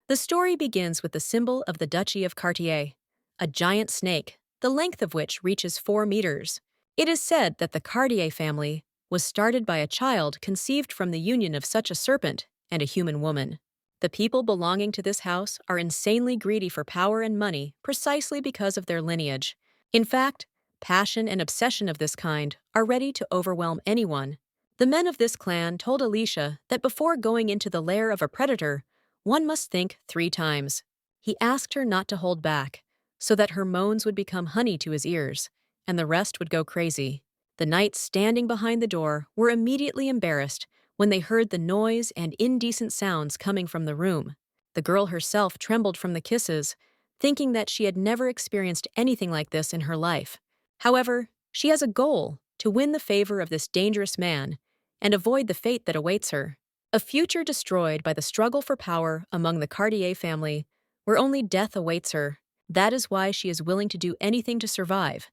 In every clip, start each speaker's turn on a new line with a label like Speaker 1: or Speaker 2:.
Speaker 1: The story begins with the symbol of the Duchy of Cartier, a giant snake, the length of which reaches 4 meters. It is said that the Cartier family was started by a child conceived from the union of such a serpent and a human woman. The people belonging to this house are insanely greedy for power and money precisely because of their lineage. In fact, passion and obsession of this kind are ready to overwhelm anyone. The men of this clan told Alicia that before going into the lair of a predator, one must think 3 times. He asked her not to hold back, so that her moans would become honey to his ears, and the rest would go crazy. The knights standing behind the door were immediately embarrassed when they heard the noise and indecent sounds coming from the room. The girl herself trembled from the kisses, thinking that she had never experienced anything like this in her life. However, she has a goal: to win the favor of this dangerous man and avoid the fate that awaits her. A future destroyed by the struggle for power among the Cartier family, where only death awaits her. That is why she is willing to do anything to survive,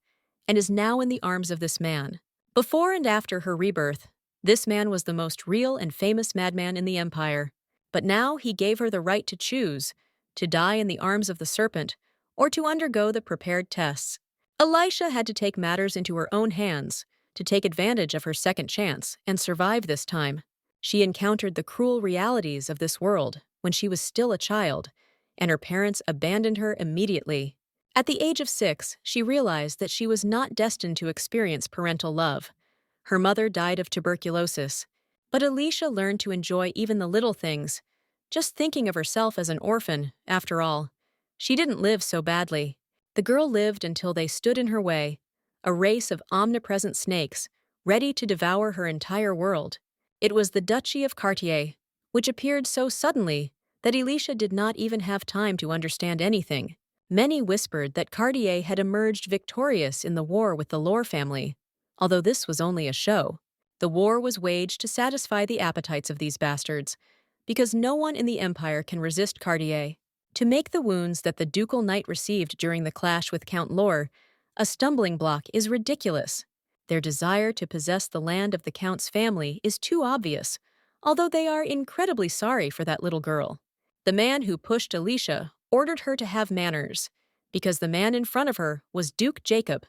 Speaker 1: and is now in the arms of this man. Before and after her rebirth, this man was the most real and famous madman in the empire. But now he gave her the right to choose, to die in the arms of the serpent, or to undergo the prepared tests. Elisha had to take matters into her own hands, to take advantage of her second chance and survive this time. She encountered the cruel realities of this world when she was still a child, and her parents abandoned her immediately. At the age of 6, she realized that she was not destined to experience parental love. Her mother died of tuberculosis, but Alicia learned to enjoy even the little things, just thinking of herself as an orphan, after all. She didn't live so badly. The girl lived until they stood in her way, a race of omnipresent snakes, ready to devour her entire world. It was the Duchy of Cartier, which appeared so suddenly that Alicia did not even have time to understand anything. Many whispered that Cartier had emerged victorious in the war with the Lore family, although this was only a show. The war was waged to satisfy the appetites of these bastards, because no one in the empire can resist Cartier. To make the wounds that the ducal knight received during the clash with Count Lore a stumbling block is ridiculous. Their desire to possess the land of the Count's family is too obvious, although they are incredibly sorry for that little girl. The man who pushed Alicia ordered her to have manners, because the man in front of her was Duke Jacob,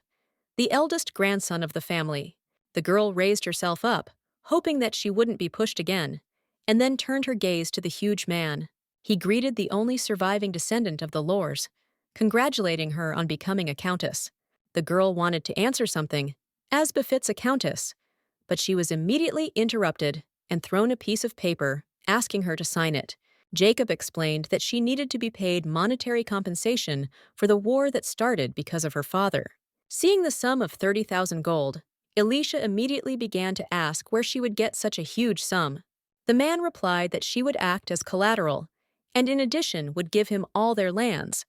Speaker 1: the eldest grandson of the family. The girl raised herself up, hoping that she wouldn't be pushed again, and then turned her gaze to the huge man. He greeted the only surviving descendant of the Lores, congratulating her on becoming a countess. The girl wanted to answer something, as befits a countess, but she was immediately interrupted and thrown a piece of paper, asking her to sign it. Jacob explained that she needed to be paid monetary compensation for the war that started because of her father. Seeing the sum of 30,000 gold, Alicia immediately began to ask where she would get such a huge sum. The man replied that she would act as collateral, and in addition would give him all their lands,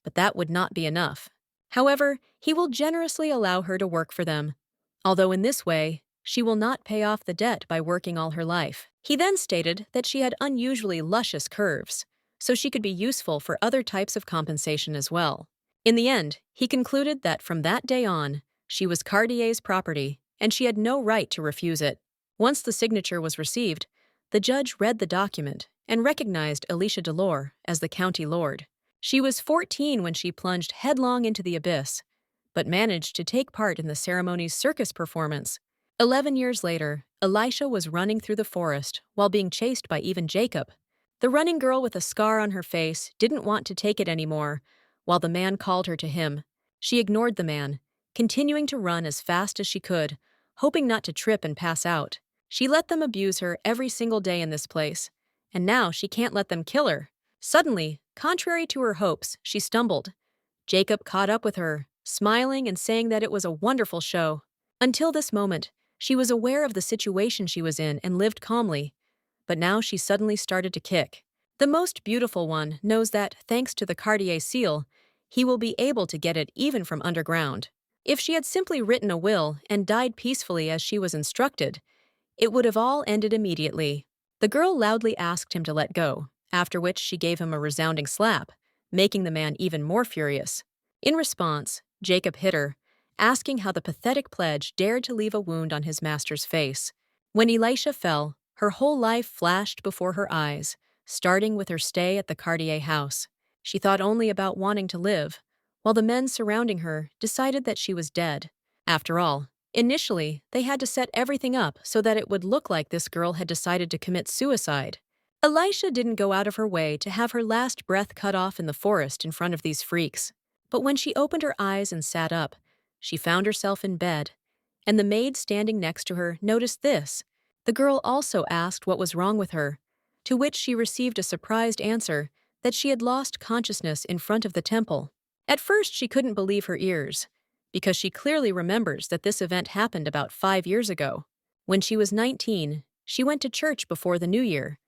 Speaker 1: but that would not be enough. However, he will generously allow her to work for them, although in this way, she will not pay off the debt by working all her life. He then stated that she had unusually luscious curves, so she could be useful for other types of compensation as well. In the end, he concluded that from that day on, she was Cartier's property, and she had no right to refuse it. Once the signature was received, the judge read the document and recognized Alicia Delore as the county lord. She was 14 when she plunged headlong into the abyss, but managed to take part in the ceremony's circus performance. 11 years later, Elisha was running through the forest while being chased by even Jacob. The running girl with a scar on her face didn't want to take it anymore, while the man called her to him. She ignored the man, continuing to run as fast as she could, hoping not to trip and pass out. She let them abuse her every single day in this place, and now she can't let them kill her. Suddenly, contrary to her hopes, she stumbled. Jacob caught up with her, smiling and saying that it was a wonderful show. Until this moment, she was aware of the situation she was in and lived calmly, but now she suddenly started to kick. The most beautiful one knows that, thanks to the Cartier seal, he will be able to get it even from underground. If she had simply written a will and died peacefully as she was instructed, it would have all ended immediately. The girl loudly asked him to let go, after which she gave him a resounding slap, making the man even more furious. In response, Jacob hit her, asking how the pathetic pledge dared to leave a wound on his master's face. When Elisha fell, her whole life flashed before her eyes, starting with her stay at the Cartier house. She thought only about wanting to live, while the men surrounding her decided that she was dead. After all, initially, they had to set everything up so that it would look like this girl had decided to commit suicide. Elisha didn't go out of her way to have her last breath cut off in the forest in front of these freaks. But when she opened her eyes and sat up, she found herself in bed, and the maid standing next to her noticed this. The girl also asked what was wrong with her, to which she received a surprised answer that she had lost consciousness in front of the temple. At first, she couldn't believe her ears, because she clearly remembers that this event happened about 5 years ago. When she was 19, she went to church before the New Year,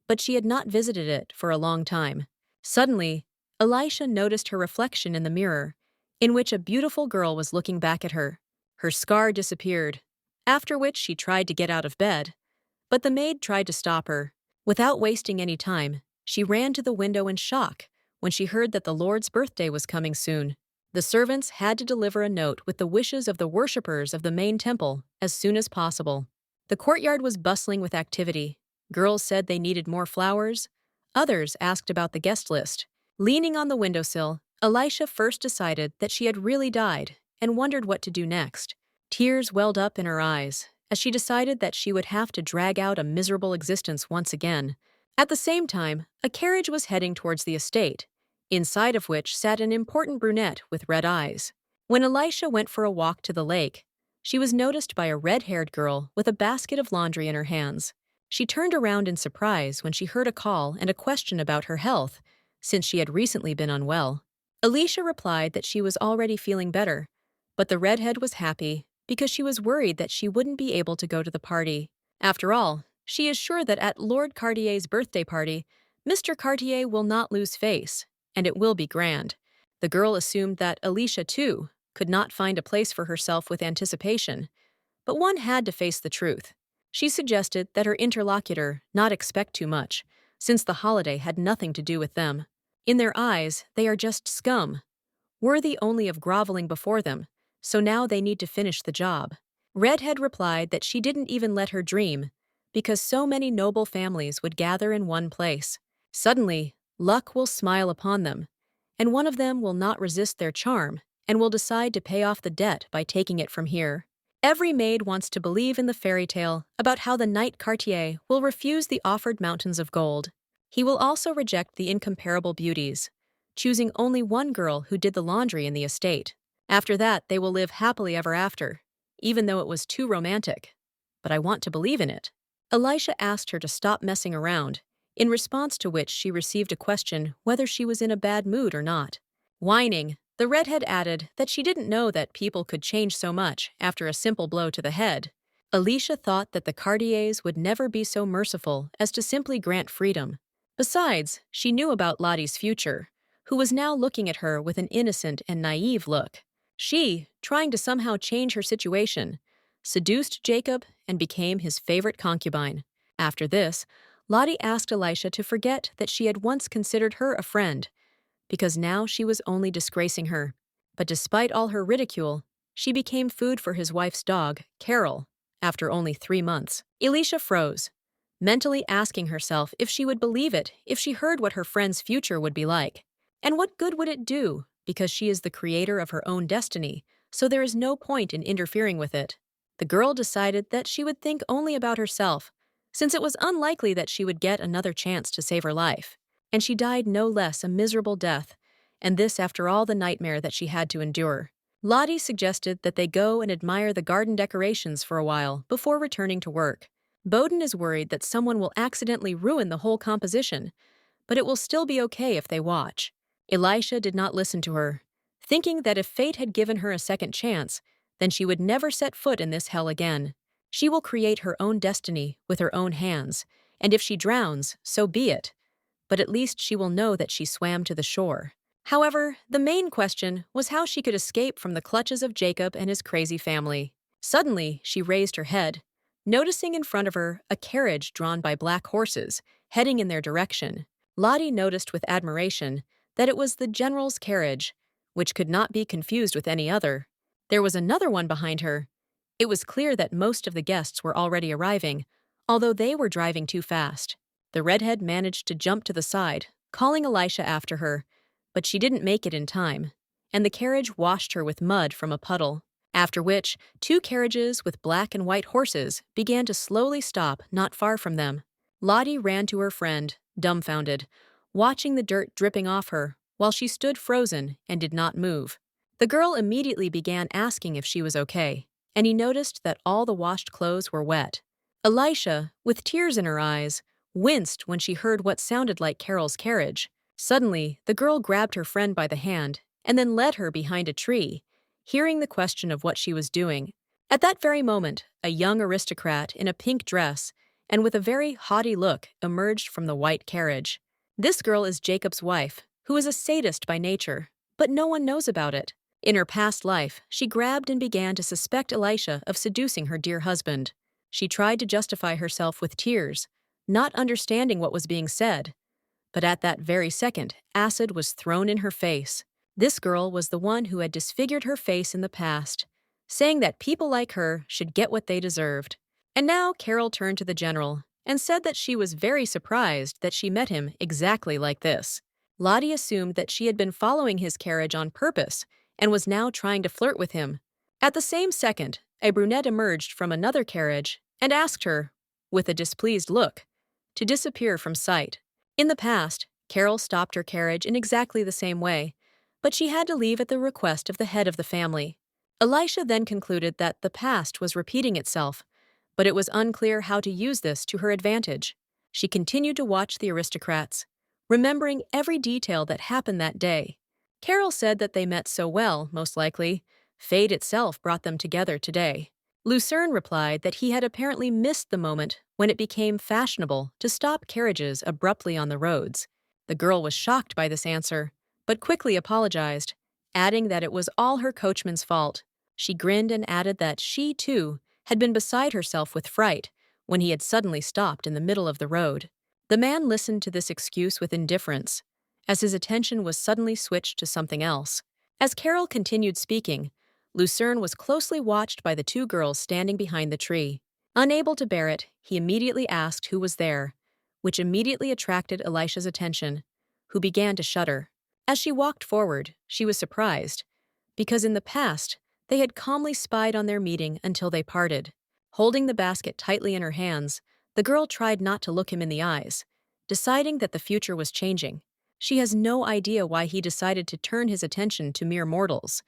Speaker 1: but she had not visited it for a long time. Suddenly, Elisha noticed her reflection in the mirror, in which a beautiful girl was looking back at her. Her scar disappeared, after which she tried to get out of bed, but the maid tried to stop her. Without wasting any time, she ran to the window in shock when she heard that the Lord's birthday was coming soon. The servants had to deliver a note with the wishes of the worshippers of the main temple as soon as possible. The courtyard was bustling with activity. Girls said they needed more flowers. Others asked about the guest list. Leaning on the windowsill, Elisha first decided that she had really died and wondered what to do next. Tears welled up in her eyes as she decided that she would have to drag out a miserable existence once again. At the same time, a carriage was heading towards the estate, inside of which sat an important brunette with red eyes. When Elisha went for a walk to the lake, she was noticed by a red-haired girl with a basket of laundry in her hands. She turned around in surprise when she heard a call and a question about her health, since she had recently been unwell. Elisha replied that she was already feeling better, but the redhead was happy because she was worried that she wouldn't be able to go to the party. After all, she is sure that at Lord Cartier's birthday party, Mr. Cartier will not lose face, and it will be grand. The girl assumed that Elisha, too, could not find a place for herself with anticipation, but one had to face the truth. She suggested that her interlocutor not expect too much, since the holiday had nothing to do with them. In their eyes, they are just scum, worthy only of groveling before them, so now they need to finish the job. Redhead replied that she didn't even let her dream, because so many noble families would gather in one place. Suddenly, luck will smile upon them, and one of them will not resist their charm and will decide to pay off the debt by taking it from here. Every maid wants to believe in the fairy tale about how the knight Cartier will refuse the offered mountains of gold. He will also reject the incomparable beauties, choosing only one girl who did the laundry in the estate. After that, they will live happily ever after, even though it was too romantic. But I want to believe in it. Elisha asked her to stop messing around, in response to which she received a question whether she was in a bad mood or not. Whining, the redhead added that she didn't know that people could change so much after a simple blow to the head. Elisha thought that the Cartiers would never be so merciful as to simply grant freedom. Besides, she knew about Lottie's future, who was now looking at her with an innocent and naive look. She, trying to somehow change her situation, seduced Jacob and became his favorite concubine. After this, Lottie asked Elisha to forget that she had once considered her a friend, because now she was only disgracing her. But despite all her ridicule, she became food for his wife's dog, Carol, after only 3 months. Elisha froze, mentally asking herself if she would believe it if she heard what her friend's future would be like. And what good would it do, because she is the creator of her own destiny, so there is no point in interfering with it. The girl decided that she would think only about herself, since it was unlikely that she would get another chance to save her life. And she died no less a miserable death, and this after all the nightmare that she had to endure. Lottie suggested that they go and admire the garden decorations for a while before returning to work. Bowden is worried that someone will accidentally ruin the whole composition, but it will still be okay if they watch. Elisha did not listen to her, thinking that if fate had given her a second chance, then she would never set foot in this hell again. She will create her own destiny with her own hands, and if she drowns, so be it. But at least she will know that she swam to the shore. However, the main question was how she could escape from the clutches of Jacob and his crazy family. Suddenly, she raised her head, noticing in front of her a carriage drawn by black horses, heading in their direction. Lottie noticed with admiration that it was the general's carriage, which could not be confused with any other. There was another one behind her. It was clear that most of the guests were already arriving, although they were driving too fast. The redhead managed to jump to the side, calling Elisha after her, but she didn't make it in time, and the carriage washed her with mud from a puddle. After which, two carriages with black and white horses began to slowly stop not far from them. Lottie ran to her friend, dumbfounded, watching the dirt dripping off her while she stood frozen and did not move. The girl immediately began asking if she was okay, and he noticed that all the washed clothes were wet. Elisha, with tears in her eyes, winced when she heard what sounded like Carol's carriage. Suddenly, the girl grabbed her friend by the hand and then led her behind a tree, hearing the question of what she was doing. At that very moment, a young aristocrat in a pink dress and with a very haughty look emerged from the white carriage. This girl is Jacob's wife, who is a sadist by nature, but no one knows about it. In her past life, she grabbed and began to suspect Elisha of seducing her dear husband. She tried to justify herself with tears, not understanding what was being said. But at that very second, acid was thrown in her face. This girl was the one who had disfigured her face in the past, saying that people like her should get what they deserved. And now Carol turned to the general and said that she was very surprised that she met him exactly like this. Lottie assumed that she had been following his carriage on purpose and was now trying to flirt with him. At the same second, a brunette emerged from another carriage and asked her, with a displeased look, to disappear from sight. In the past, Carol stopped her carriage in exactly the same way, but she had to leave at the request of the head of the family. Elisha then concluded that the past was repeating itself, but it was unclear how to use this to her advantage. She continued to watch the aristocrats, remembering every detail that happened that day. Carol said that they met so well, most likely, fate itself brought them together today. Lucerne replied that he had apparently missed the moment when it became fashionable to stop carriages abruptly on the roads. The girl was shocked by this answer, but quickly apologized, adding that it was all her coachman's fault. She grinned and added that she, too, had been beside herself with fright when he had suddenly stopped in the middle of the road. The man listened to this excuse with indifference, as his attention was suddenly switched to something else. As Carol continued speaking, Lucerne was closely watched by the two girls standing behind the tree. Unable to bear it, he immediately asked who was there, which immediately attracted Elisha's attention, who began to shudder. As she walked forward, she was surprised, because in the past, they had calmly spied on their meeting until they parted. Holding the basket tightly in her hands, the girl tried not to look him in the eyes, deciding that the future was changing. She has no idea why he decided to turn his attention to mere mortals,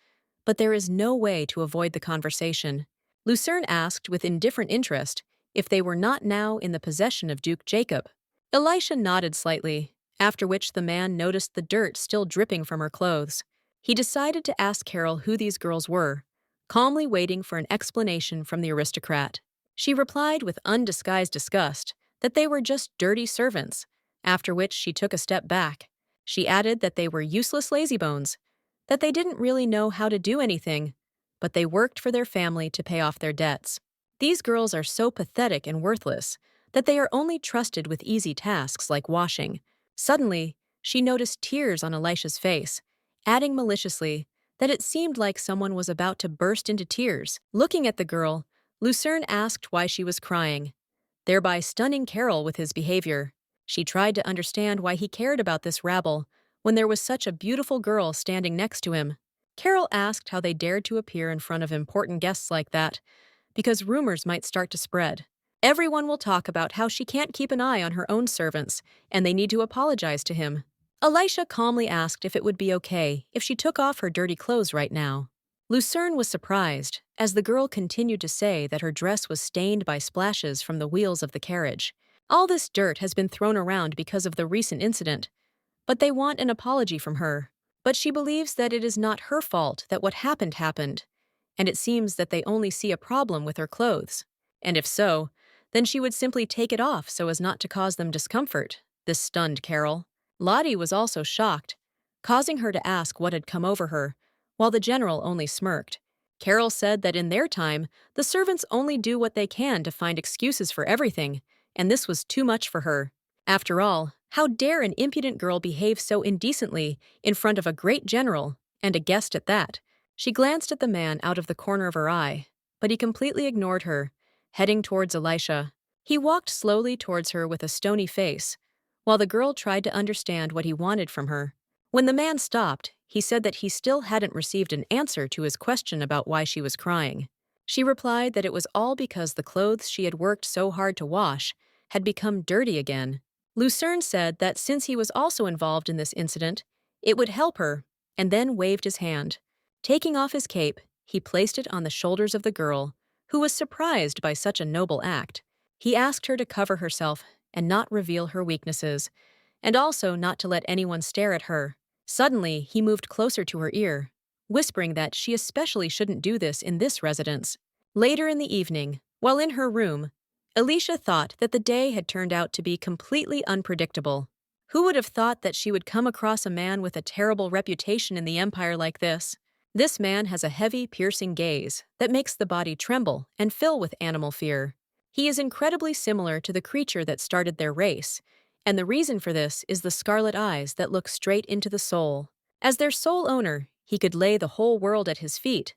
Speaker 1: but there is no way to avoid the conversation. Lucerne asked with indifferent interest if they were not now in the possession of Duke Jacob. Elisha nodded slightly, after which the man noticed the dirt still dripping from her clothes. He decided to ask Carol who these girls were, calmly waiting for an explanation from the aristocrat. She replied with undisguised disgust that they were just dirty servants, after which she took a step back. She added that they were useless lazybones, that they didn't really know how to do anything, but they worked for their family to pay off their debts. These girls are so pathetic and worthless that they are only trusted with easy tasks like washing. Suddenly, she noticed tears on Elisha's face, adding maliciously that it seemed like someone was about to burst into tears. Looking at the girl, Lucerne asked why she was crying, thereby stunning Carol with his behavior. She tried to understand why he cared about this rabble when there was such a beautiful girl standing next to him. Carol asked how they dared to appear in front of important guests like that, because rumors might start to spread. Everyone will talk about how she can't keep an eye on her own servants, and they need to apologize to him. Elisha calmly asked if it would be okay if she took off her dirty clothes right now. Lucerne was surprised, as the girl continued to say that her dress was stained by splashes from the wheels of the carriage. All this dirt has been thrown around because of the recent incident, but they want an apology from her. But she believes that it is not her fault that what happened, and it seems that they only see a problem with her clothes. And if so, then she would simply take it off so as not to cause them discomfort. This stunned Carol. Lottie was also shocked, causing her to ask what had come over her, while the general only smirked. Carol said that in their time, the servants only do what they can to find excuses for everything, and this was too much for her. After all, how dare an impudent girl behave so indecently in front of a great general, and a guest at that? She glanced at the man out of the corner of her eye, but he completely ignored her, heading towards Elisha. He walked slowly towards her with a stony face, while the girl tried to understand what he wanted from her. When the man stopped, he said that he still hadn't received an answer to his question about why she was crying. She replied that it was all because the clothes she had worked so hard to wash had become dirty again. Lucerne said that since he was also involved in this incident, it would help her, and then waved his hand. Taking off his cape, he placed it on the shoulders of the girl, who was surprised by such a noble act. He asked her to cover herself and not reveal her weaknesses, and also not to let anyone stare at her. Suddenly, he moved closer to her ear, whispering that she especially shouldn't do this in this residence. Later in the evening, while in her room, Alicia thought that the day had turned out to be completely unpredictable. Who would have thought that she would come across a man with a terrible reputation in the Empire like this? This man has a heavy, piercing gaze that makes the body tremble and fill with animal fear. He is incredibly similar to the creature that started their race, and the reason for this is the scarlet eyes that look straight into the soul. As their sole owner, he could lay the whole world at his feet,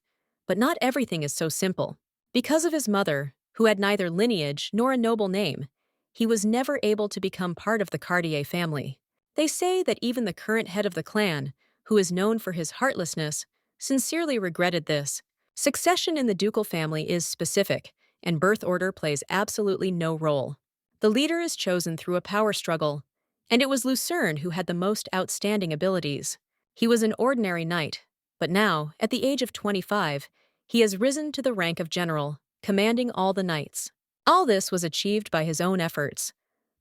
Speaker 1: but not everything is so simple. Because of his mother, who had neither lineage nor a noble name, he was never able to become part of the Cartier family. They say that even the current head of the clan, who is known for his heartlessness, sincerely regretted this. Succession in the ducal family is specific, and birth order plays absolutely no role. The leader is chosen through a power struggle, and it was Lucerne who had the most outstanding abilities. He was an ordinary knight, but now, at the age of 25, he has risen to the rank of general, commanding all the knights. All this was achieved by his own efforts,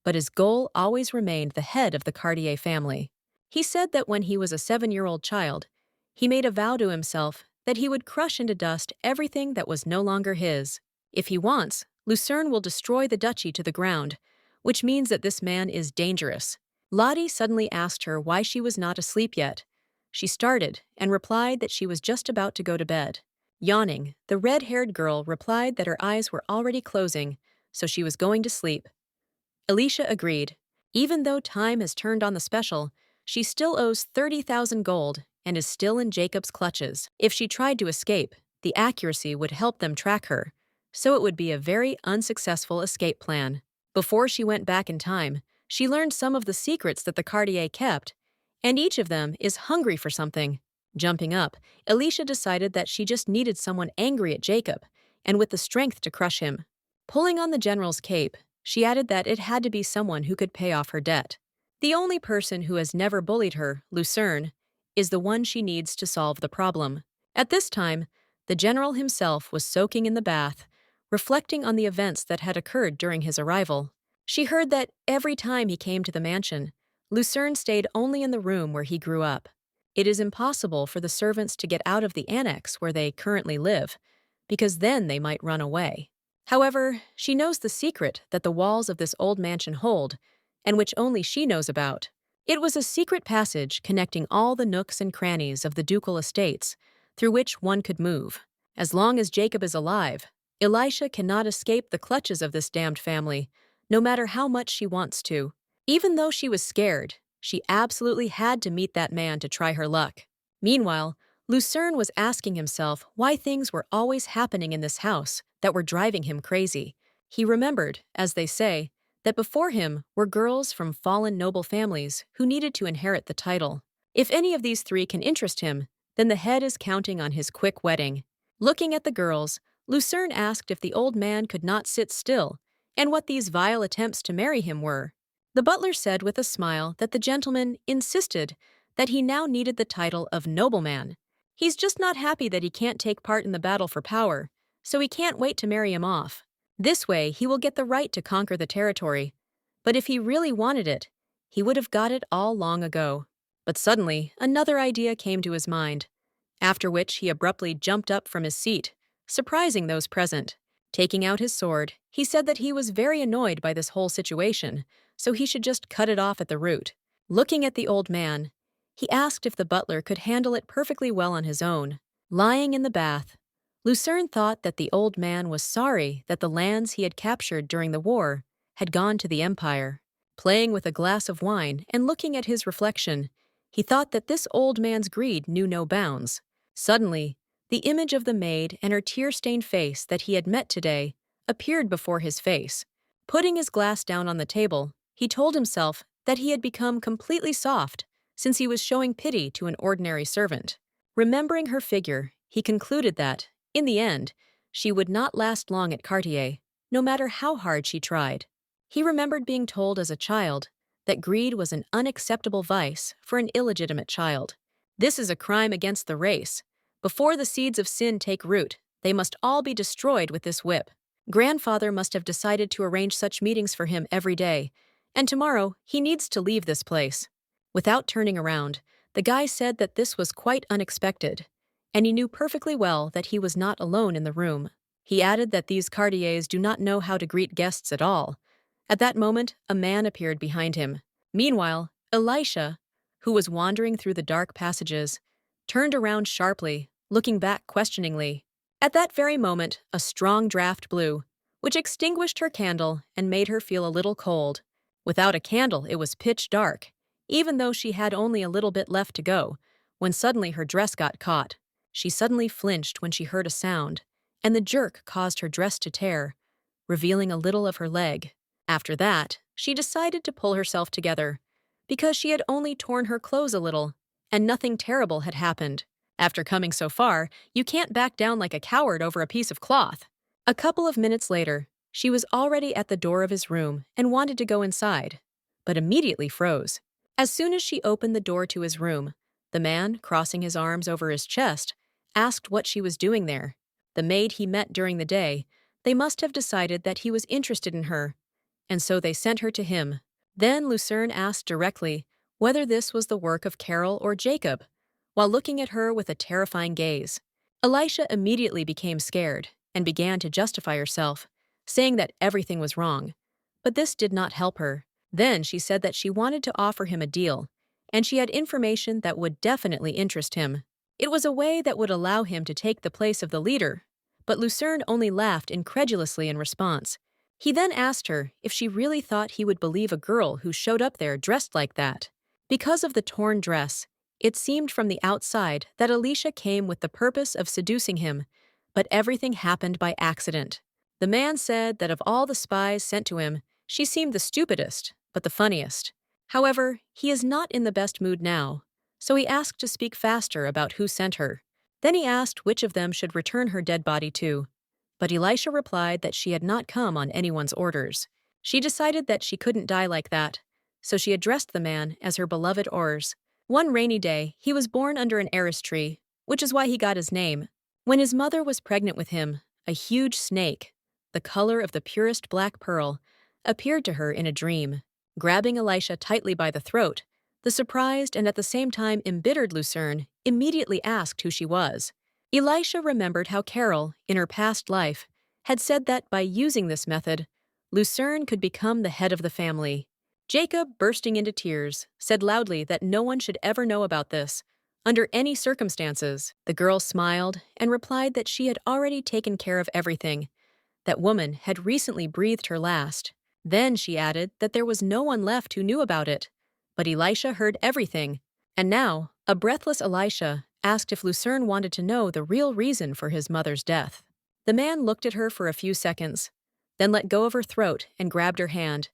Speaker 1: but his goal always remained the head of the Cartier family. He said that when he was a 7-year-old child, he made a vow to himself that he would crush into dust everything that was no longer his. If he wants, Lucerne will destroy the duchy to the ground, which means that this man is dangerous. Lottie suddenly asked her why she was not asleep yet. She started and replied that she was just about to go to bed. Yawning, the red-haired girl replied that her eyes were already closing, so she was going to sleep. Alicia agreed. Even though time has turned on the special, she still owes 30,000 gold and is still in Jacob's clutches. If she tried to escape, the accuracy would help them track her, so it would be a very unsuccessful escape plan. Before she went back in time, she learned some of the secrets that the Cartier kept, and each of them is hungry for something. Jumping up, Alicia decided that she just needed someone angry at Jacob, and with the strength to crush him. Pulling on the general's cape, she added that it had to be someone who could pay off her debt. The only person who has never bullied her, Lucerne, is the one she needs to solve the problem. At this time, the general himself was soaking in the bath, reflecting on the events that had occurred during his arrival. She heard that every time he came to the mansion, Lucerne stayed only in the room where he grew up. It is impossible for the servants to get out of the annex where they currently live, because then they might run away. However, she knows the secret that the walls of this old mansion hold, and which only she knows about. It was a secret passage connecting all the nooks and crannies of the ducal estates, through which one could move. As long as Jacob is alive, Elisha cannot escape the clutches of this damned family, no matter how much she wants to. Even though she was scared, she absolutely had to meet that man to try her luck. Meanwhile, Lucerne was asking himself why things were always happening in this house that were driving him crazy. He remembered, as they say, that before him were girls from fallen noble families who needed to inherit the title. If any of these three can interest him, then the head is counting on his quick wedding. Looking at the girls, Lucerne asked if the old man could not sit still, and what these vile attempts to marry him were. The butler said with a smile that the gentleman insisted that he now needed the title of nobleman. He's just not happy that he can't take part in the battle for power, so he can't wait to marry him off. This way, he will get the right to conquer the territory. But if he really wanted it, he would have got it all long ago. But suddenly, another idea came to his mind, after which he abruptly jumped up from his seat, surprising those present. Taking out his sword, he said that he was very annoyed by this whole situation, so he should just cut it off at the root. Looking at the old man, he asked if the butler could handle it perfectly well on his own. Lying in the bath, Lucerne thought that the old man was sorry that the lands he had captured during the war had gone to the Empire. Playing with a glass of wine and looking at his reflection, he thought that this old man's greed knew no bounds. Suddenly, the image of the maid and her tear-stained face that he had met today appeared before his face. Putting his glass down on the table, he told himself that he had become completely soft since he was showing pity to an ordinary servant. Remembering her figure, he concluded that, in the end, she would not last long at Cartier, no matter how hard she tried. He remembered being told as a child that greed was an unacceptable vice for an illegitimate child. This is a crime against the race. Before the seeds of sin take root, they must all be destroyed with this whip. Grandfather must have decided to arrange such meetings for him every day, and tomorrow he needs to leave this place. Without turning around, the guy said that this was quite unexpected, and he knew perfectly well that he was not alone in the room. He added that these Cartiers do not know how to greet guests at all. At that moment, a man appeared behind him. Meanwhile, Elisha, who was wandering through the dark passages, turned around sharply, looking back questioningly. At that very moment, a strong draft blew, which extinguished her candle and made her feel a little cold. Without a candle, it was pitch dark, even though she had only a little bit left to go, when suddenly her dress got caught. She suddenly flinched when she heard a sound, and the jerk caused her dress to tear, revealing a little of her leg. After that, she decided to pull herself together, because she had only torn her clothes a little, and nothing terrible had happened. After coming so far, you can't back down like a coward over a piece of cloth. A couple of minutes later, she was already at the door of his room and wanted to go inside, but immediately froze. As soon as she opened the door to his room, the man, crossing his arms over his chest, asked what she was doing there. The maid he met during the day, they must have decided that he was interested in her, and so they sent her to him. Then Lucerne asked directly whether this was the work of Carol or Jacob, while looking at her with a terrifying gaze. Elisha immediately became scared and began to justify herself, saying that everything was wrong. But this did not help her. Then she said that she wanted to offer him a deal, and she had information that would definitely interest him. It was a way that would allow him to take the place of the leader, but Lucerne only laughed incredulously in response. He then asked her if she really thought he would believe a girl who showed up there dressed like that. Because of the torn dress, it seemed from the outside that Alicia came with the purpose of seducing him, but everything happened by accident. The man said that of all the spies sent to him, she seemed the stupidest, but the funniest. However, he is not in the best mood now, so he asked to speak faster about who sent her. Then he asked which of them should return her dead body to, but Elisha replied that she had not come on anyone's orders. She decided that she couldn't die like that, so she addressed the man as her beloved Ors. One rainy day, he was born under an arris tree, which is why he got his name. When his mother was pregnant with him, a huge snake, the color of the purest black pearl, appeared to her in a dream. Grabbing Elisha tightly by the throat, the surprised and at the same time embittered Lucerne immediately asked who she was. Elisha remembered how Carol, in her past life, had said that by using this method, Lucerne could become the head of the family. Jacob, bursting into tears, said loudly that no one should ever know about this, under any circumstances. The girl smiled and replied that she had already taken care of everything. That woman had recently breathed her last. Then she added that there was no one left who knew about it. But Elisha heard everything. And now, a breathless Elisha asked if Lucerne wanted to know the real reason for his mother's death. The man looked at her for a few seconds, then let go of her throat and grabbed her hand,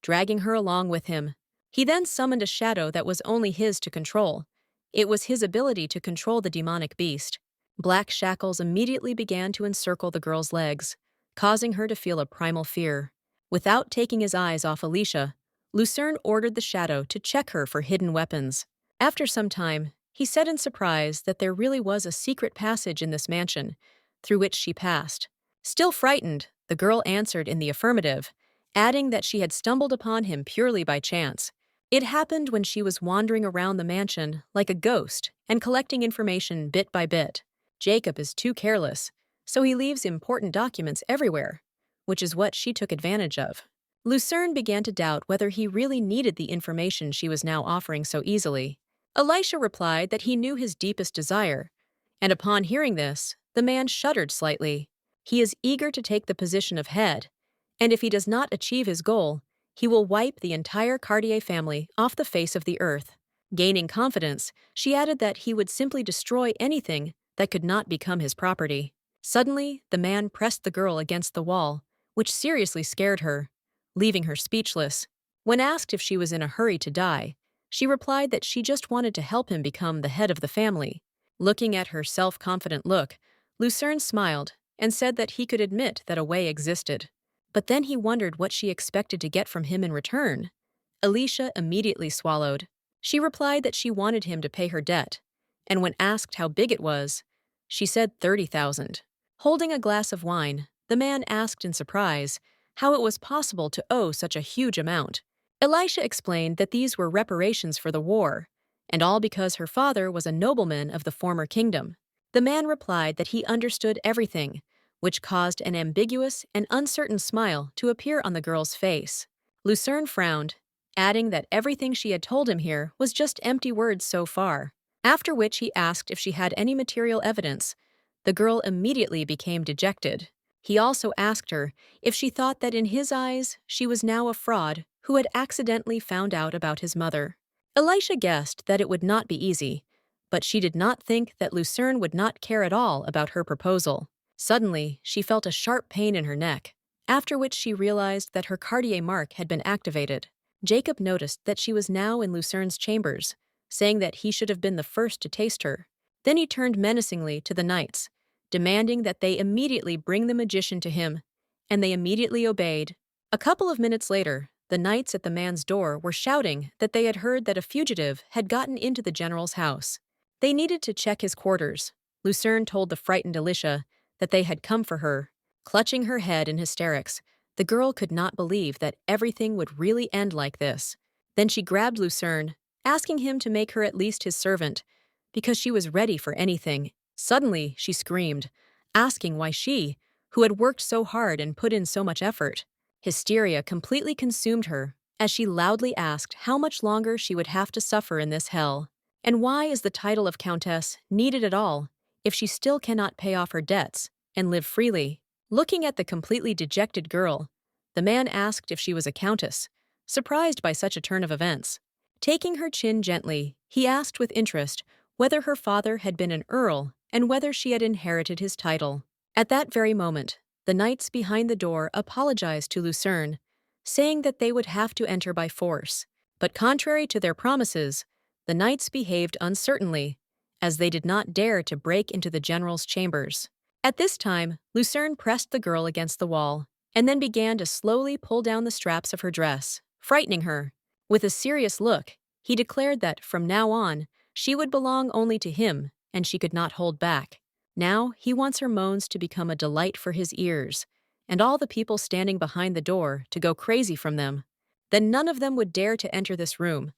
Speaker 1: dragging her along with him. He then summoned a shadow that was only his to control. It was his ability to control the demonic beast. Black shackles immediately began to encircle the girl's legs, causing her to feel a primal fear. Without taking his eyes off Alicia, Lucerne ordered the shadow to check her for hidden weapons. After some time, he said in surprise that there really was a secret passage in this mansion, through which she passed. Still frightened, the girl answered in the affirmative, adding that she had stumbled upon him purely by chance. It happened when she was wandering around the mansion like a ghost and collecting information bit by bit. Jacob is too careless, so he leaves important documents everywhere, which is what she took advantage of. Lucerne began to doubt whether he really needed the information she was now offering so easily. Elisha replied that he knew his deepest desire, and upon hearing this, the man shuddered slightly. He is eager to take the position of head, and if he does not achieve his goal, he will wipe the entire Cartier family off the face of the earth. Gaining confidence, she added that he would simply destroy anything that could not become his property. Suddenly, the man pressed the girl against the wall, which seriously scared her. leaving her speechless. When asked if she was in a hurry to die, she replied that she just wanted to help him become the head of the family. Looking at her self-confident look, Lucerne smiled and said that he could admit that a way existed. But then he wondered what she expected to get from him in return. Alicia immediately swallowed. She replied that she wanted him to pay her debt, and when asked how big it was, she said 30,000. Holding a glass of wine, the man asked in surprise how it was possible to owe such a huge amount. Elisha explained that these were reparations for the war, and all because her father was a nobleman of the former kingdom. The man replied that he understood everything, which caused an ambiguous and uncertain smile to appear on the girl's face. Lucerne frowned, adding that everything she had told him here was just empty words so far. After which he asked if she had any material evidence. The girl immediately became dejected. He also asked her if she thought that in his eyes she was now a fraud who had accidentally found out about his mother. Elisha guessed that it would not be easy, but she did not think that Lucerne would not care at all about her proposal. Suddenly, she felt a sharp pain in her neck, after which she realized that her Cartier mark had been activated. Jacob noticed that she was now in Lucerne's chambers, saying that he should have been the first to taste her. Then he turned menacingly to the knights, demanding that they immediately bring the magician to him, and they immediately obeyed. A couple of minutes later, the knights at the man's door were shouting that they had heard that a fugitive had gotten into the general's house. They needed to check his quarters. Lucerne told the frightened Alicia that they had come for her. Clutching her head in hysterics, the girl could not believe that everything would really end like this. Then she grabbed Lucerne, asking him to make her at least his servant, because she was ready for anything. Suddenly, she screamed, asking why she, who had worked so hard and put in so much effort. Hysteria completely consumed her as she loudly asked how much longer she would have to suffer in this hell. And why is the title of countess needed at all if she still cannot pay off her debts and live freely? Looking at the completely dejected girl, the man asked if she was a countess, surprised by such a turn of events. Taking her chin gently, he asked with interest whether her father had been an earl and whether she had inherited his title. At that very moment, the knights behind the door apologized to Lucerne, saying that they would have to enter by force. But contrary to their promises, the knights behaved uncertainly, as they did not dare to break into the general's chambers. At this time, Lucerne pressed the girl against the wall, and then began to slowly pull down the straps of her dress, frightening her. With a serious look, he declared that, from now on, she would belong only to him, and she could not hold back. Now he wants her moans to become a delight for his ears, and all the people standing behind the door to go crazy from them. Then none of them would dare to enter this room.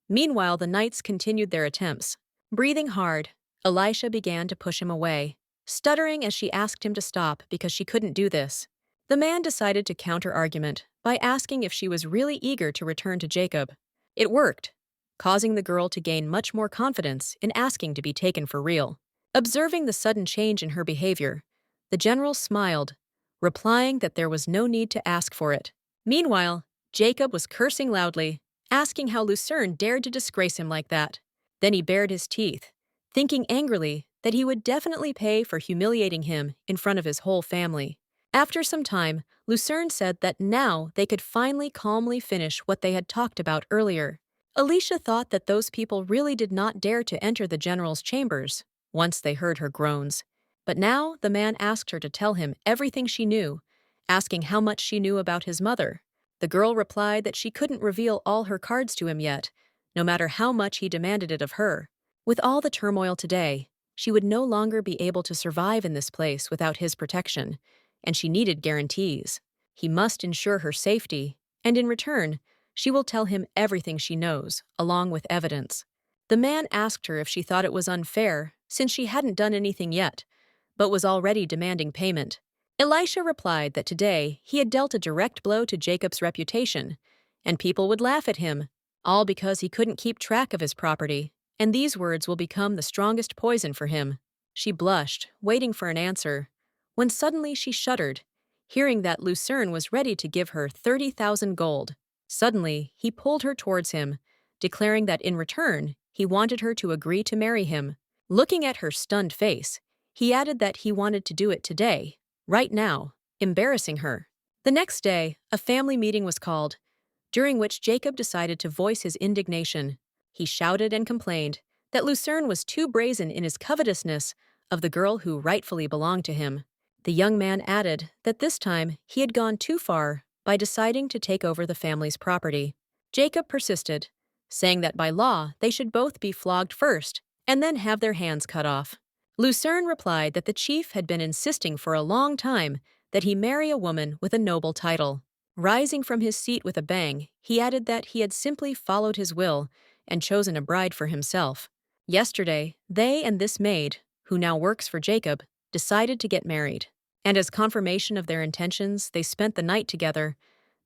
Speaker 1: Meanwhile, the knights continued their attempts. Breathing hard, Elisha began to push him away, stuttering as she asked him to stop because she couldn't do this. The man decided to counter-argument by asking if she was really eager to return to Jacob. It worked, causing the girl to gain much more confidence in asking to be taken for real. Observing the sudden change in her behavior, the general smiled, replying that there was no need to ask for it. Meanwhile, Jacob was cursing loudly, asking how Lucerne dared to disgrace him like that. Then he bared his teeth, thinking angrily that he would definitely pay for humiliating him in front of his whole family. After some time, Lucerne said that now they could finally calmly finish what they had talked about earlier. Alicia thought that those people really did not dare to enter the general's chambers once they heard her groans. But now the man asked her to tell him everything she knew, asking how much she knew about his mother. The girl replied that she couldn't reveal all her cards to him yet, no matter how much he demanded it of her. With all the turmoil today, she would no longer be able to survive in this place without his protection, and she needed guarantees. He must ensure her safety, and in return, she will tell him everything she knows, along with evidence. The man asked her if she thought it was unfair, since she hadn't done anything yet, but was already demanding payment. Elisha replied that today he had dealt a direct blow to Jacob's reputation, and people would laugh at him, all because he couldn't keep track of his property, and these words will become the strongest poison for him. She blushed, waiting for an answer, when suddenly she shuddered, hearing that Lucerne was ready to give her 30,000 gold. Suddenly, he pulled her towards him, declaring that in return, he wanted her to agree to marry him. Looking at her stunned face, he added that he wanted to do it today, right now, embarrassing her. The next day, a family meeting was called, during which Jacob decided to voice his indignation. He shouted and complained that Lucerne was too brazen in his covetousness of the girl who rightfully belonged to him. The young man added that this time he had gone too far by deciding to take over the family's property. Jacob persisted, saying that by law they should both be flogged first and then have their hands cut off. Lucerne replied that the chief had been insisting for a long time that he marry a woman with a noble title. Rising from his seat with a bang, he added that he had simply followed his will and chosen a bride for himself. Yesterday, they and this maid, who now works for Jacob, decided to get married. And as confirmation of their intentions, they spent the night together.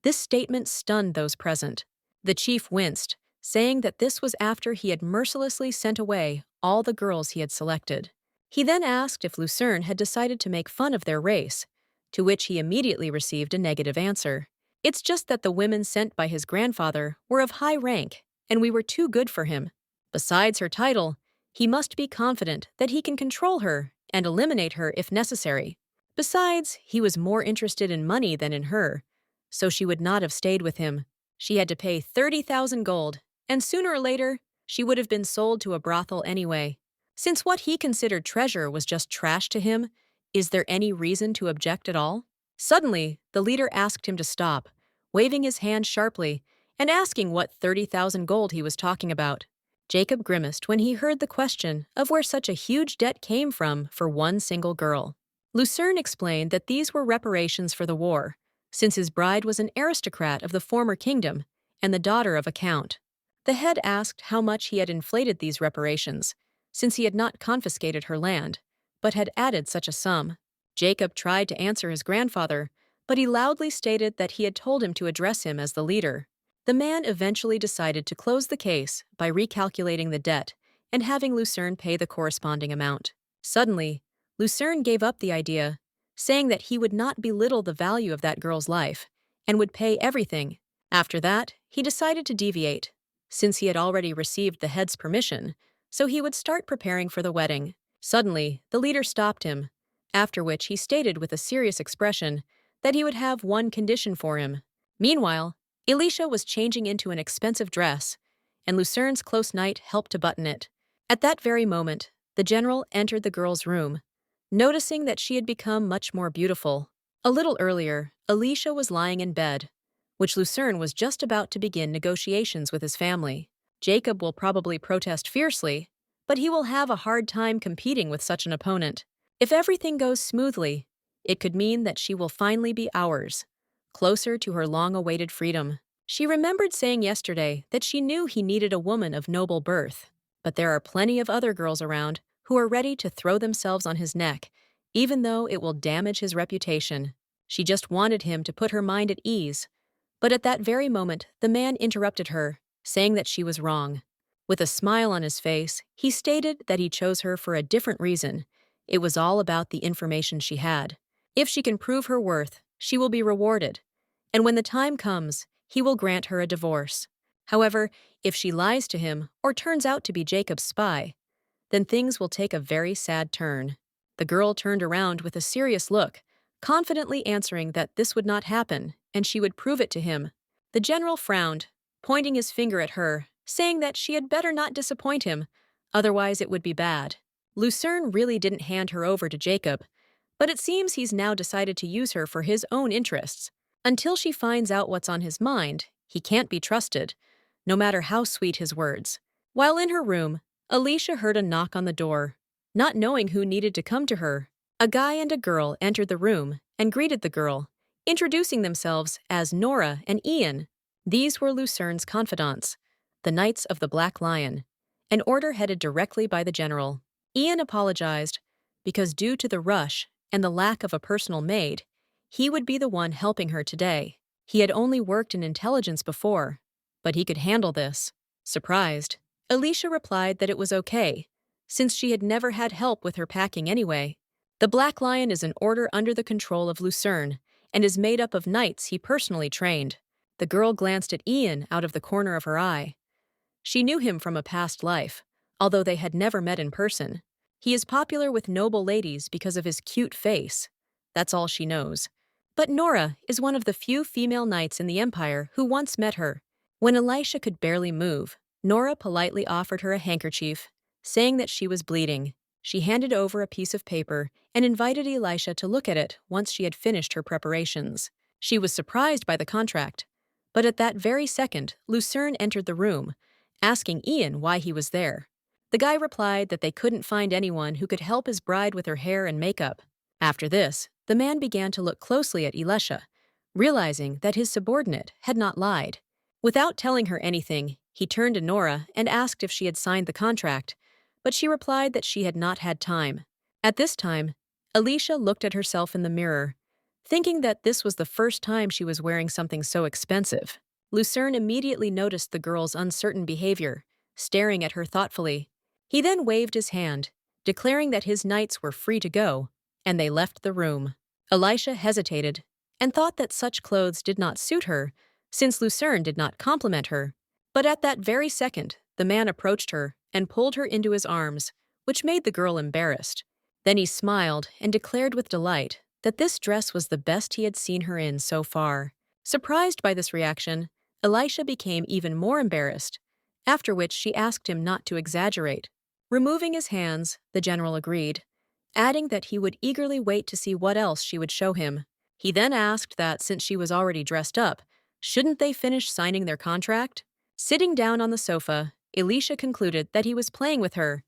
Speaker 1: This statement stunned those present. The chief winced, saying that this was after he had mercilessly sent away all the girls he had selected. He then asked if Lucerne had decided to make fun of their race, to which he immediately received a negative answer. It's just that the women sent by his grandfather were of high rank, and we were too good for him. Besides her title, he must be confident that he can control her and eliminate her if necessary. Besides, he was more interested in money than in her, so she would not have stayed with him. She had to pay 30,000 gold, and sooner or later, she would have been sold to a brothel anyway. Since what he considered treasure was just trash to him, is there any reason to object at all? Suddenly, the leader asked him to stop, waving his hand sharply and asking what 30,000 gold he was talking about. Jacob grimaced when he heard the question of where such a huge debt came from for one single girl. Lucerne explained that these were reparations for the war, since his bride was an aristocrat of the former kingdom and the daughter of a count. The head asked how much he had inflated these reparations, since he had not confiscated her land, but had added such a sum. Jacob tried to answer his grandfather, but he loudly stated that he had told him to address him as the leader. The man eventually decided to close the case by recalculating the debt and having Lucerne pay the corresponding amount. Suddenly, Lucerne gave up the idea, saying that he would not belittle the value of that girl's life and would pay everything. After that, he decided to deviate, since he had already received the head's permission, so he would start preparing for the wedding. Suddenly, the leader stopped him, after which he stated with a serious expression that he would have one condition for him. Meanwhile, Elisha was changing into an expensive dress, and Lucerne's close knight helped to button it. At that very moment, the general entered the girl's room, noticing that she had become much more beautiful. A little earlier, Elisha was lying in bed, which Lucerne was just about to begin negotiations with his family. Jacob will probably protest fiercely, but he will have a hard time competing with such an opponent. If everything goes smoothly, it could mean that she will finally be ours, closer to her long-awaited freedom. She remembered saying yesterday that she knew he needed a woman of noble birth, but there are plenty of other girls around who are ready to throw themselves on his neck, even though it will damage his reputation. She just wanted him to put her mind at ease, but at that very moment the man interrupted her, saying that she was wrong. With a smile on his face, he stated that he chose her for a different reason. It was all about the information she had. If she can prove her worth, she will be rewarded, and when the time comes, he will grant her a divorce. However, if she lies to him or turns out to be Jacob's spy, then things will take a very sad turn. The girl turned around with a serious look, confidently answering that this would not happen and she would prove it to him. The general frowned, pointing his finger at her, saying that she had better not disappoint him, otherwise it would be bad. Lucerne really didn't hand her over to Jacob, but it seems he's now decided to use her for his own interests. Until she finds out what's on his mind, he can't be trusted, no matter how sweet his words. While in her room, Elisha heard a knock on the door. Not knowing who needed to come to her, a guy and a girl entered the room and greeted the girl, introducing themselves as Nora and Ian. These were Lucerne's confidants, the Knights of the Black Lion, an order headed directly by the general. Ian apologized because due to the rush and the lack of a personal maid, he would be the one helping her today. He had only worked in intelligence before, but he could handle this. Surprised, Elisha replied that it was okay, since she had never had help with her packing anyway. The Black Lion is an order under the control of Lucerne and is made up of knights he personally trained. The girl glanced at Ian out of the corner of her eye. She knew him from a past life, although they had never met in person. He is popular with noble ladies because of his cute face. That's all she knows. But Nora is one of the few female knights in the Empire who once met her. When Elisha could barely move, Nora politely offered her a handkerchief, saying that she was bleeding. She handed over a piece of paper and invited Elisha to look at it once she had finished her preparations. She was surprised by the contract. But at that very second, Lucerne entered the room, asking Ian why he was there. The guy replied that they couldn't find anyone who could help his bride with her hair and makeup. After this, the man began to look closely at Elisha, realizing that his subordinate had not lied. Without telling her anything, he turned to Nora and asked if she had signed the contract, but she replied that she had not had time. At this time, Alicia looked at herself in the mirror, thinking that this was the first time she was wearing something so expensive. Lucerne immediately noticed the girl's uncertain behavior, staring at her thoughtfully. He then waved his hand, declaring that his knights were free to go, and they left the room. Elisha hesitated and thought that such clothes did not suit her, since Lucerne did not compliment her. But at that very second, the man approached her and pulled her into his arms, which made the girl embarrassed. Then he smiled and declared with delight that this dress was the best he had seen her in so far. Surprised by this reaction, Elisha became even more embarrassed, after which she asked him not to exaggerate. Removing his hands, the general agreed, adding that he would eagerly wait to see what else she would show him. He then asked that since she was already dressed up, shouldn't they finish signing their contract? Sitting down on the sofa, Elisha concluded that he was playing with her,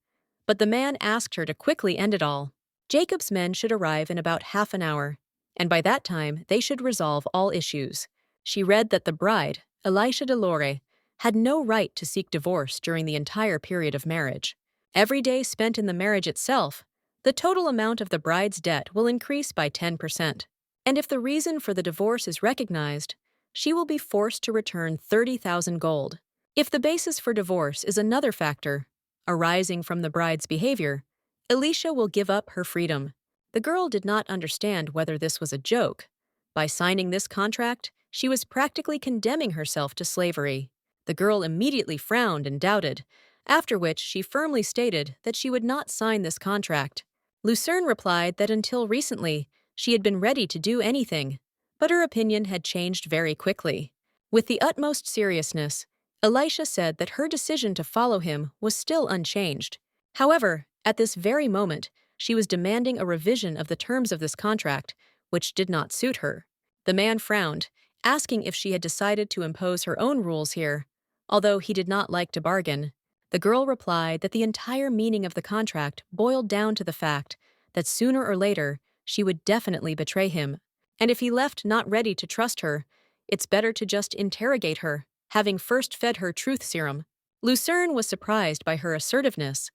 Speaker 1: but the man asked her to quickly end it all. Jacob's men should arrive in about half an hour, and by that time they should resolve all issues. She read that the bride, Elisha Delore, had no right to seek divorce during the entire period of marriage. Every day spent in the marriage itself, the total amount of the bride's debt will increase by 10%. And if the reason for the divorce is recognized, she will be forced to return 30,000 gold. If the basis for divorce is another factor, arising from the bride's behavior, Elisha will give up her freedom. The girl did not understand whether this was a joke. By signing this contract, she was practically condemning herself to slavery. The girl immediately frowned and doubted, after which she firmly stated that she would not sign this contract. Lucerne replied that until recently, she had been ready to do anything, but her opinion had changed very quickly. With the utmost seriousness, Elisha said that her decision to follow him was still unchanged. However, at this very moment, she was demanding a revision of the terms of this contract, which did not suit her. The man frowned, asking if she had decided to impose her own rules here. Although he did not like to bargain, the girl replied that the entire meaning of the contract boiled down to the fact that sooner or later she would definitely betray him, and if he left not ready to trust her, it's better to just interrogate her, having first fed her truth serum. Lucerne was surprised by her assertiveness,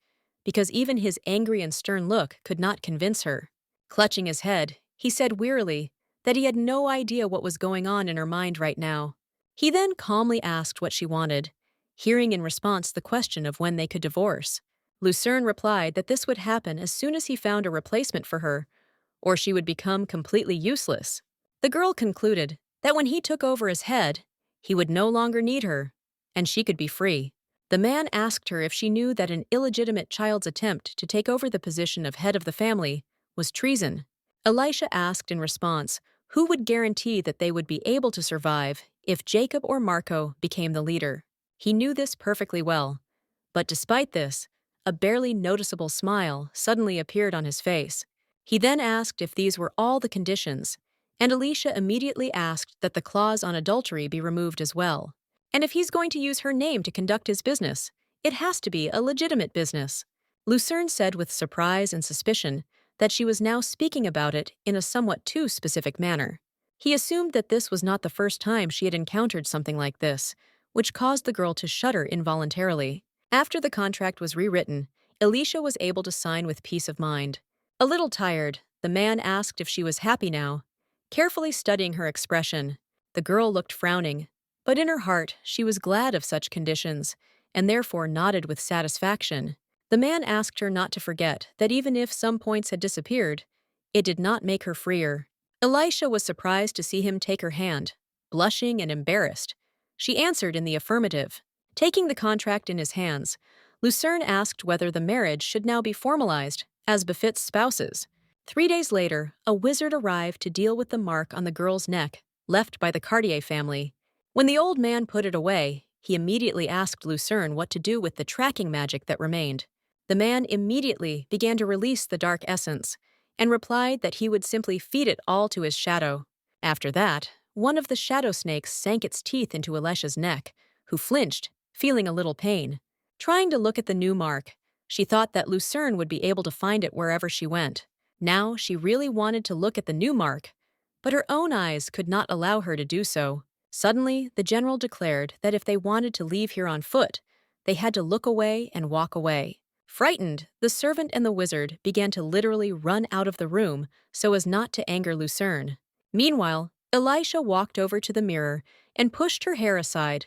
Speaker 1: because even his angry and stern look could not convince her. Clutching his head, he said wearily that he had no idea what was going on in her mind right now. He then calmly asked what she wanted, hearing in response the question of when they could divorce. Lucerne replied that this would happen as soon as he found a replacement for her, or she would become completely useless. The girl concluded that when he took over his head, he would no longer need her, and she could be free. The man asked her if she knew that an illegitimate child's attempt to take over the position of head of the family was treason. Elisha asked in response who would guarantee that they would be able to survive if Jacob or Marco became the leader. He knew this perfectly well, but despite this, a barely noticeable smile suddenly appeared on his face. He then asked if these were all the conditions, and Elisha immediately asked that the clause on adultery be removed as well. And if he's going to use her name to conduct his business, it has to be a legitimate business. Lucerne said with surprise and suspicion that she was now speaking about it in a somewhat too specific manner. He assumed that this was not the first time she had encountered something like this, which caused the girl to shudder involuntarily. After the contract was rewritten, Elisha was able to sign with peace of mind. A little tired, the man asked if she was happy now. Carefully studying her expression, the girl looked frowning, but in her heart she was glad of such conditions, and therefore nodded with satisfaction. The man asked her not to forget that even if some points had disappeared, it did not make her freer. Elisha was surprised to see him take her hand, blushing and embarrassed. She answered in the affirmative. Taking the contract in his hands, Lucerne asked whether the marriage should now be formalized, as befits spouses. 3 days later, a wizard arrived to deal with the mark on the girl's neck, left by the Cartier family. When the old man put it away, he immediately asked Lucerne what to do with the tracking magic that remained. The man immediately began to release the dark essence, and replied that he would simply feed it all to his shadow. After that, one of the shadow snakes sank its teeth into Alesha's neck, who flinched, feeling a little pain. Trying to look at the new mark, she thought that Lucerne would be able to find it wherever she went. Now she really wanted to look at the new mark, but her own eyes could not allow her to do so. Suddenly, the general declared that if they wanted to leave here on foot, they had to look away and walk away. Frightened, the servant and the wizard began to literally run out of the room so as not to anger Lucerne. Meanwhile, Elisha walked over to the mirror and pushed her hair aside,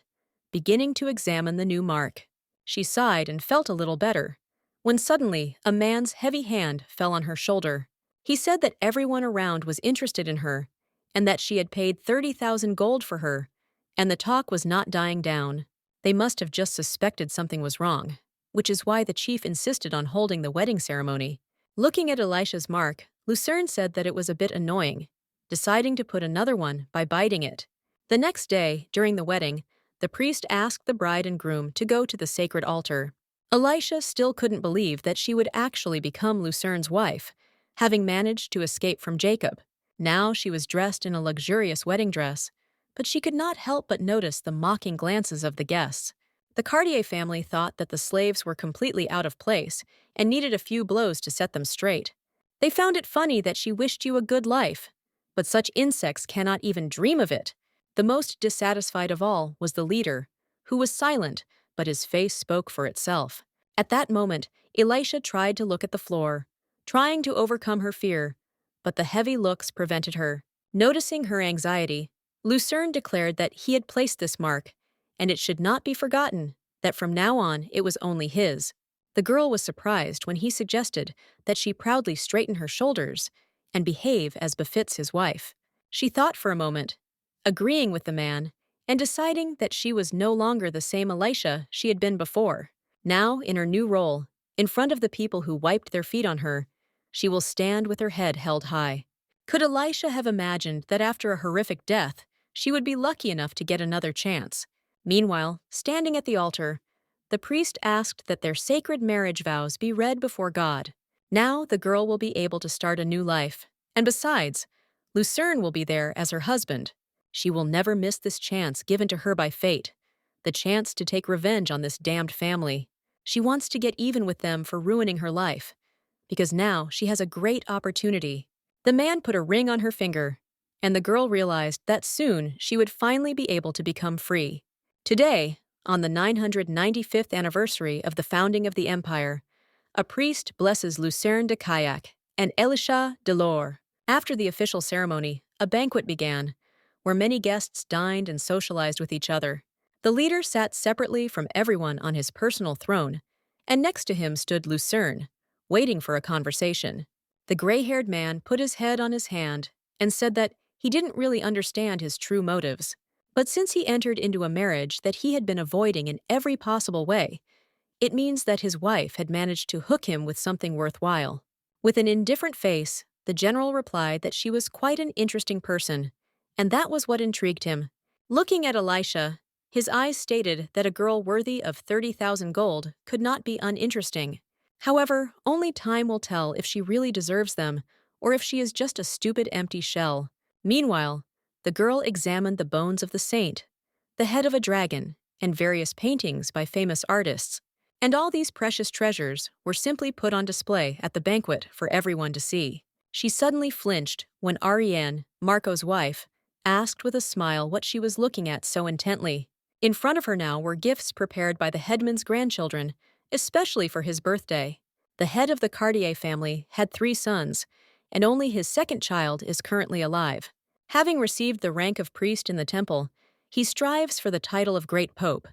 Speaker 1: beginning to examine the new mark. She sighed and felt a little better, when suddenly a man's heavy hand fell on her shoulder. He said that everyone around was interested in her, and that she had paid 30,000 gold for her, and the talk was not dying down. They must have just suspected something was wrong, which is why the chief insisted on holding the wedding ceremony. Looking at Elisha's mark, Lucerne said that it was a bit annoying, deciding to put another one by biting it. The next day, during the wedding, the priest asked the bride and groom to go to the sacred altar. Elisha still couldn't believe that she would actually become Lucerne's wife, having managed to escape from Jacob. Now she was dressed in a luxurious wedding dress, but she could not help but notice the mocking glances of the guests. The Cartier family thought that the slaves were completely out of place and needed a few blows to set them straight. They found it funny that she wished you a good life, but such insects cannot even dream of it. The most dissatisfied of all was the leader, who was silent, but his face spoke for itself. At that moment, Elisha tried to look at the floor, trying to overcome her fear, but the heavy looks prevented her. Noticing her anxiety, Lucerne declared that he had placed this mark, and it should not be forgotten that from now on it was only his. The girl was surprised when he suggested that she proudly straighten her shoulders and behave as befits his wife. She thought for a moment, agreeing with the man, and deciding that she was no longer the same Elisha she had been before. Now, in her new role, in front of the people who wiped their feet on her, she will stand with her head held high. Could Elisha have imagined that after a horrific death, she would be lucky enough to get another chance? Meanwhile, standing at the altar, the priest asked that their sacred marriage vows be read before God. Now the girl will be able to start a new life, and besides, Lucerne will be there as her husband. She will never miss this chance given to her by fate, the chance to take revenge on this damned family. She wants to get even with them for ruining her life, because now she has a great opportunity. The man put a ring on her finger, and the girl realized that soon she would finally be able to become free. Today, on the 995th anniversary of the founding of the empire, a priest blesses Lucerne de Kayak and Elisha de Lore. After the official ceremony, a banquet began, where many guests dined and socialized with each other. The leader sat separately from everyone on his personal throne, and next to him stood Lucerne, waiting for a conversation. The gray-haired man put his head on his hand and said that he didn't really understand his true motives. But since he entered into a marriage that he had been avoiding in every possible way, it means that his wife had managed to hook him with something worthwhile. With an indifferent face, the general replied that she was quite an interesting person, and that was what intrigued him. Looking at Elisha, his eyes stated that a girl worthy of 30,000 gold could not be uninteresting. However, only time will tell if she really deserves them, or if she is just a stupid empty shell. Meanwhile, the girl examined the bones of the saint, the head of a dragon, and various paintings by famous artists. And all these precious treasures were simply put on display at the banquet for everyone to see. She suddenly flinched when Ariane, Marco's wife, asked with a smile what she was looking at so intently. In front of her now were gifts prepared by the headman's grandchildren, especially for his birthday. The head of the Cartier family had 3 sons, and only his second child is currently alive. Having received the rank of priest in the temple, he strives for the title of Great Pope,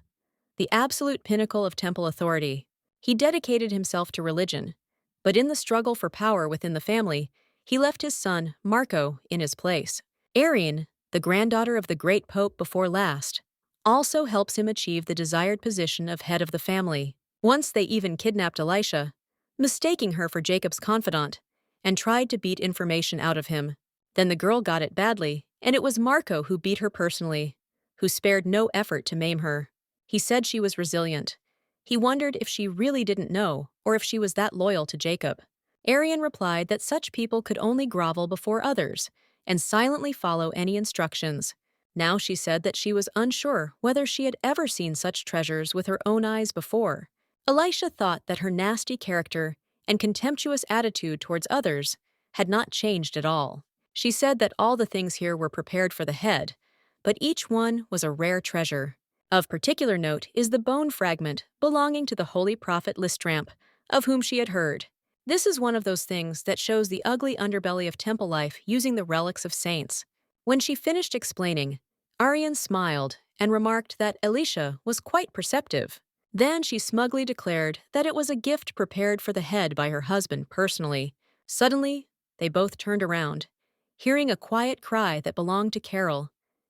Speaker 1: the absolute pinnacle of temple authority. He dedicated himself to religion, but in the struggle for power within the family, he left his son, Marco, in his place. Ariane, the granddaughter of the Great Pope before last, also helps him achieve the desired position of head of the family. Once they even kidnapped Elisha, mistaking her for Jacob's confidant, and tried to beat information out of him. Then the girl got it badly, and it was Marco who beat her personally, who spared no effort to maim her. He said she was resilient. He wondered if she really didn't know, or if she was that loyal to Jacob. Arian replied that such people could only grovel before others and silently follow any instructions. Now she said that she was unsure whether she had ever seen such treasures with her own eyes before. Elisha thought that her nasty character and contemptuous attitude towards others had not changed at all. She said that all the things here were prepared for the head, but each one was a rare treasure. Of particular note is the bone fragment belonging to the holy prophet Listramp, of whom she had heard. This is one of those things that shows the ugly underbelly of temple life using the relics of saints. When she finished explaining, Arian smiled and remarked that Elisha was quite perceptive. Then she smugly declared that it was a gift prepared for the head by her husband personally. Suddenly, they both turned around, hearing a quiet cry that belonged to Carol,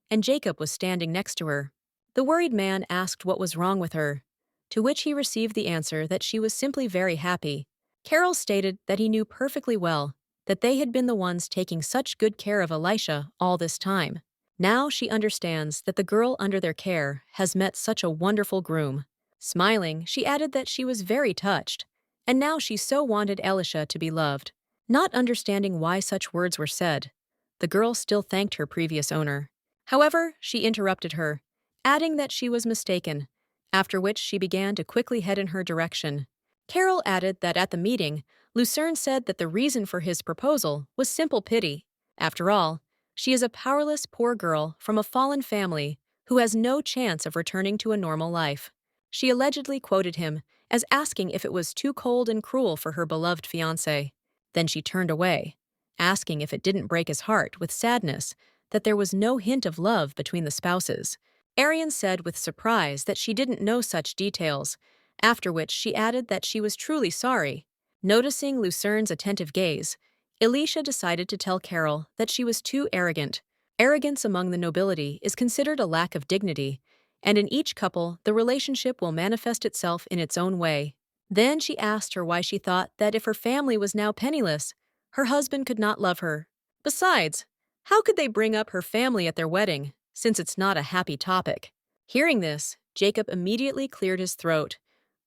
Speaker 1: and Jacob was standing next to her. The worried man asked what was wrong with her, to which he received the answer that she was simply very happy. Carol stated that he knew perfectly well that they had been the ones taking such good care of Elisha all this time. Now she understands that the girl under their care has met such a wonderful groom. Smiling, she added that she was very touched, and now she so wanted Elisha to be loved. Not understanding why such words were said, the girl still thanked her previous owner. However, she interrupted her, adding that she was mistaken, after which she began to quickly head in her direction. Carol added that at the meeting, Lucerne said that the reason for his proposal was simple pity. After all, she is a powerless poor girl from a fallen family who has no chance of returning to a normal life. She allegedly quoted him as asking if it was too cold and cruel for her beloved fiancé. Then she turned away, asking if it didn't break his heart with sadness that there was no hint of love between the spouses. Arian said with surprise that she didn't know such details, after which she added that she was truly sorry. Noticing Lucerne's attentive gaze, Elisha decided to tell Carol that she was too arrogant. Arrogance among the nobility is considered a lack of dignity, and in each couple the relationship will manifest itself in its own way. Then she asked her why she thought that if her family was now penniless, her husband could not love her. Besides, how could they bring up her family at their wedding, since it's not a happy topic? Hearing this, Jacob immediately cleared his throat,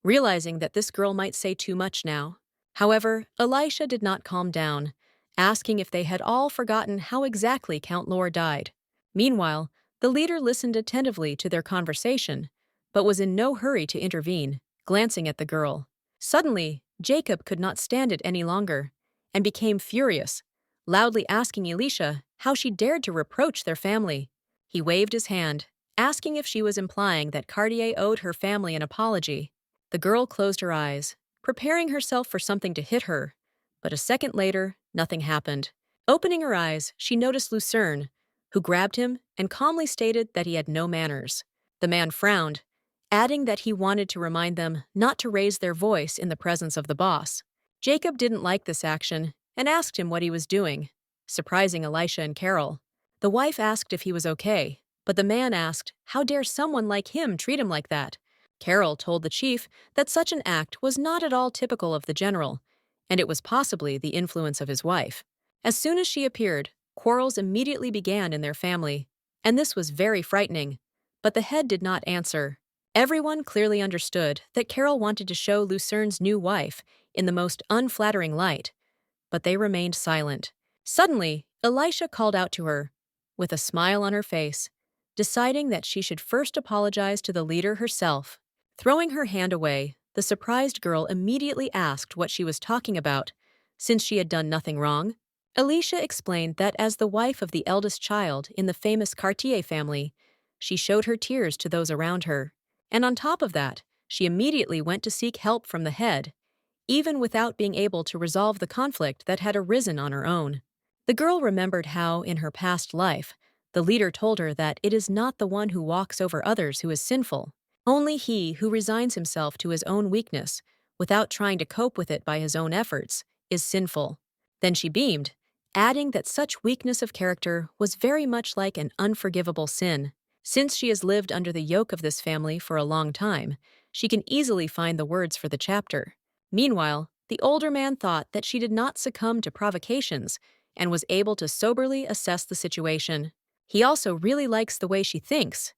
Speaker 1: realizing that this girl might say too much now. However, Elisha did not calm down, asking if they had all forgotten how exactly Count Lore died. Meanwhile, the leader listened attentively to their conversation, but was in no hurry to intervene, glancing at the girl. Suddenly, Jacob could not stand it any longer, and became furious, loudly asking Elisha how she dared to reproach their family. He waved his hand, asking if she was implying that Cartier owed her family an apology. The girl closed her eyes, preparing herself for something to hit her, but a second later, nothing happened. Opening her eyes, she noticed Lucerne, who grabbed him and calmly stated that he had no manners. The man frowned, adding that he wanted to remind them not to raise their voice in the presence of the boss. Jacob didn't like this action and asked him what he was doing, surprising Elisha and Carol. The wife asked if he was okay, but the man asked, how dare someone like him treat him like that? Carol told the chief that such an act was not at all typical of the general, and it was possibly the influence of his wife. As soon as she appeared, quarrels immediately began in their family, and this was very frightening. But the head did not answer. Everyone clearly understood that Carol wanted to show Lucerne's new wife in the most unflattering light, but they remained silent. Suddenly, Elisha called out to her, with a smile on her face, deciding that she should first apologize to the leader herself. Throwing her hand away, the surprised girl immediately asked what she was talking about, since she had done nothing wrong. Elisha explained that as the wife of the eldest child in the famous Cartier family, she showed her tears to those around her. And on top of that, she immediately went to seek help from the head, even without being able to resolve the conflict that had arisen on her own. The girl remembered how, in her past life, the leader told her that it is not the one who walks over others who is sinful, only he who resigns himself to his own weakness, without trying to cope with it by his own efforts, is sinful. Then she beamed, adding that such weakness of character was very much like an unforgivable sin. Since she has lived under the yoke of this family for a long time, she can easily find the words for the chapter. Meanwhile, the older man thought that she did not succumb to provocations and was able to soberly assess the situation. He also really likes the way she thinks,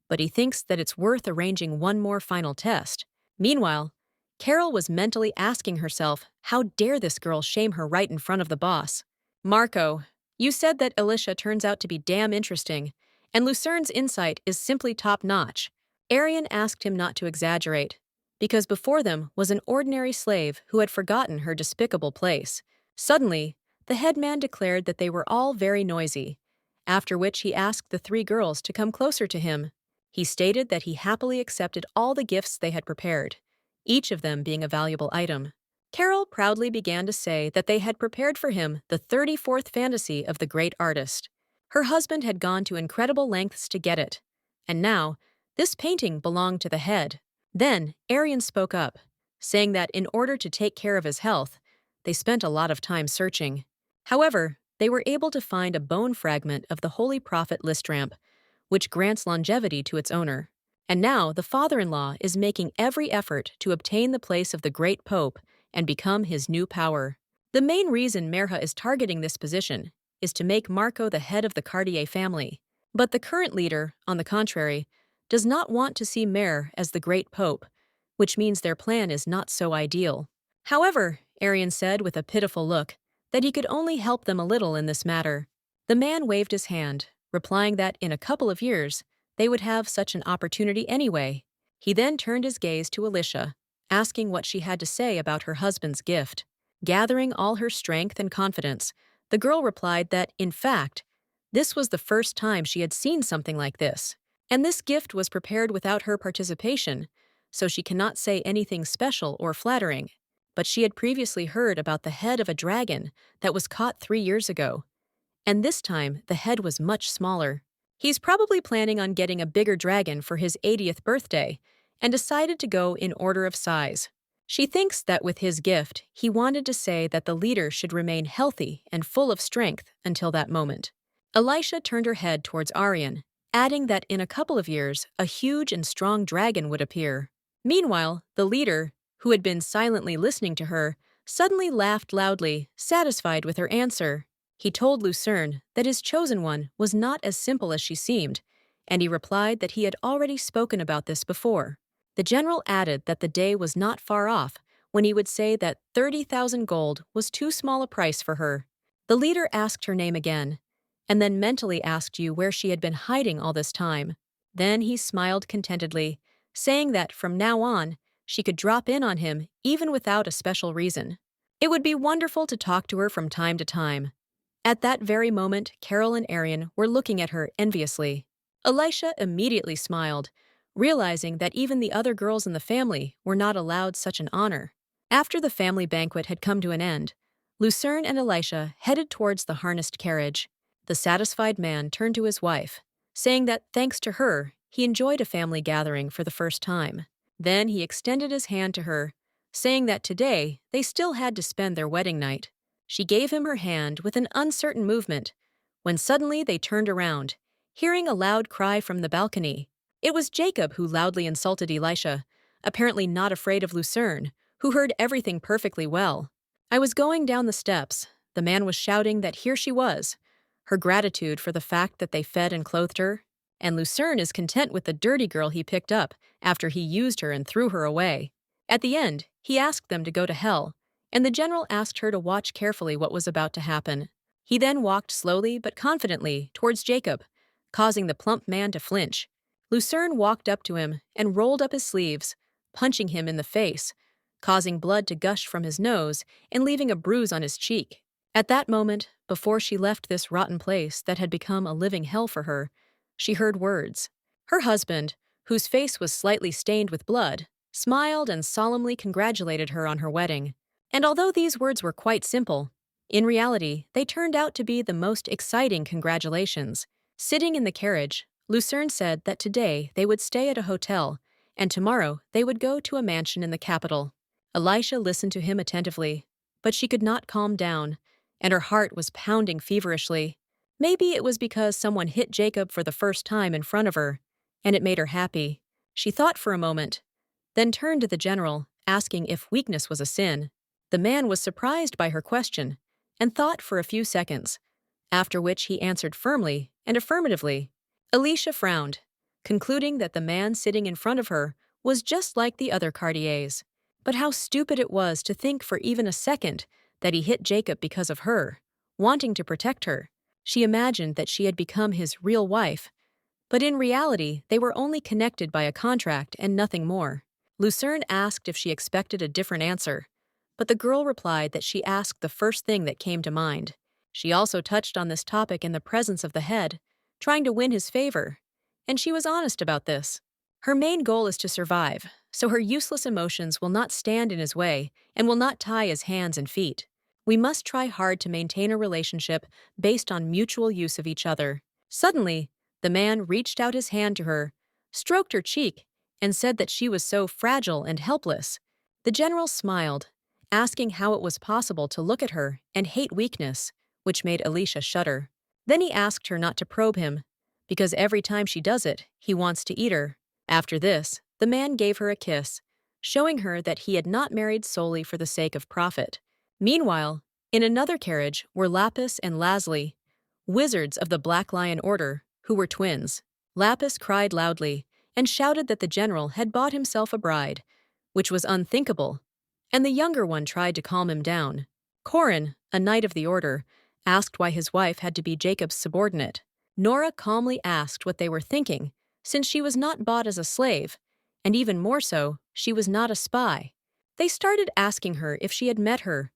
Speaker 1: but he thinks that it's worth arranging one more final test. Meanwhile, Carol was mentally asking herself, how dare this girl shame her right in front of the boss? Marco, you said that Alicia turns out to be damn interesting, and Lucerne's insight is simply top-notch. Arian asked him not to exaggerate, because before them was an ordinary slave who had forgotten her despicable place. Suddenly, the headman declared that they were all very noisy, after which he asked the three girls to come closer to him. He stated that he happily accepted all the gifts they had prepared, each of them being a valuable item. Carol proudly began to say that they had prepared for him the 34th fantasy of the great artist. Her husband had gone to incredible lengths to get it, and now, this painting belonged to the head. Then, Arian spoke up, saying that in order to take care of his health, they spent a lot of time searching. However, they were able to find a bone fragment of the Holy Prophet Listramp, which grants longevity to its owner. And now the father-in-law is making every effort to obtain the place of the great pope and become his new power. The main reason Manhwa is targeting this position is to make Marco the head of the Cartier family. But the current leader, on the contrary, does not want to see Manhwa as the great pope, which means their plan is not so ideal. However, Arian said with a pitiful look that he could only help them a little in this matter. The man waved his hand, replying that in a couple of years, they would have such an opportunity anyway. He then turned his gaze to Alicia, asking what she had to say about her husband's gift. Gathering all her strength and confidence, the girl replied that, in fact, this was the first time she had seen something like this, and this gift was prepared without her participation, so she cannot say anything special or flattering. But she had previously heard about the head of a dragon that was caught 3 years ago, and this time the head was much smaller. He's probably planning on getting a bigger dragon for his 80th birthday and decided to go in order of size. She thinks that with his gift, he wanted to say that the leader should remain healthy and full of strength until that moment. Elisha turned her head towards Arian, adding that in a couple of years, a huge and strong dragon would appear. Meanwhile, the leader, who had been silently listening to her, suddenly laughed loudly, satisfied with her answer. He told Lucerne that his chosen one was not as simple as she seemed, and he replied that he had already spoken about this before. The general added that the day was not far off when he would say that 30,000 gold was too small a price for her. The leader asked her name again, and then mentally asked you where she had been hiding all this time. Then he smiled contentedly, saying that from now on, she could drop in on him even without a special reason. It would be wonderful to talk to her from time to time. At that very moment, Carol and Arian were looking at her enviously. Elisha immediately smiled, realizing that even the other girls in the family were not allowed such an honor. After the family banquet had come to an end, Lucerne and Elisha headed towards the harnessed carriage. The satisfied man turned to his wife, saying that thanks to her, he enjoyed a family gathering for the first time. Then he extended his hand to her, saying that today they still had to spend their wedding night. She gave him her hand with an uncertain movement, when suddenly they turned around, hearing a loud cry from the balcony. It was Jacob who loudly insulted Elisha, apparently not afraid of Lucerne, who heard everything perfectly well. I was going down the steps. The man was shouting that here she was, her gratitude for the fact that they fed and clothed her, and Lucerne is content with the dirty girl he picked up after he used her and threw her away. At the end, he asked them to go to hell, and the general asked her to watch carefully what was about to happen. He then walked slowly but confidently towards Jacob, causing the plump man to flinch. Lucerne walked up to him and rolled up his sleeves, punching him in the face, causing blood to gush from his nose and leaving a bruise on his cheek. At that moment, before she left this rotten place that had become a living hell for her, she heard words. Her husband, whose face was slightly stained with blood, smiled and solemnly congratulated her on her wedding. And although these words were quite simple, in reality, they turned out to be the most exciting congratulations. Sitting in the carriage, Lucerne said that today they would stay at a hotel, and tomorrow they would go to a mansion in the capital. Elisha listened to him attentively, but she could not calm down, and her heart was pounding feverishly. Maybe it was because someone hit Jacob for the first time in front of her, and it made her happy. She thought for a moment, then turned to the general, asking if weakness was a sin. The man was surprised by her question and thought for a few seconds, after which he answered firmly and affirmatively. Alicia frowned, concluding that the man sitting in front of her was just like the other Cartiers. But how stupid it was to think for even a second that he hit Jacob because of her, wanting to protect her. She imagined that she had become his real wife, but in reality they were only connected by a contract and nothing more. Lucerne asked if she expected a different answer, but the girl replied that she asked the first thing that came to mind. She also touched on this topic in the presence of the head, trying to win his favor, and she was honest about this. Her main goal is to survive, so her useless emotions will not stand in his way and will not tie his hands and feet. We must try hard to maintain a relationship based on mutual use of each other. Suddenly, the man reached out his hand to her, stroked her cheek, and said that she was so fragile and helpless. The general smiled, asking how it was possible to look at her and hate weakness, which made Alicia shudder. Then he asked her not to probe him, because every time she does it, he wants to eat her. After this, the man gave her a kiss, showing her that he had not married solely for the sake of profit. Meanwhile, in another carriage were Lapis and Lazuli, wizards of the Black Lion Order, who were twins. Lapis cried loudly and shouted that the general had bought himself a bride, which was unthinkable, and the younger one tried to calm him down. Corin, a knight of the order, asked why his wife had to be Jacob's subordinate. Nora calmly asked what they were thinking, since she was not bought as a slave, and even more so, she was not a spy. They started asking her if she had met her,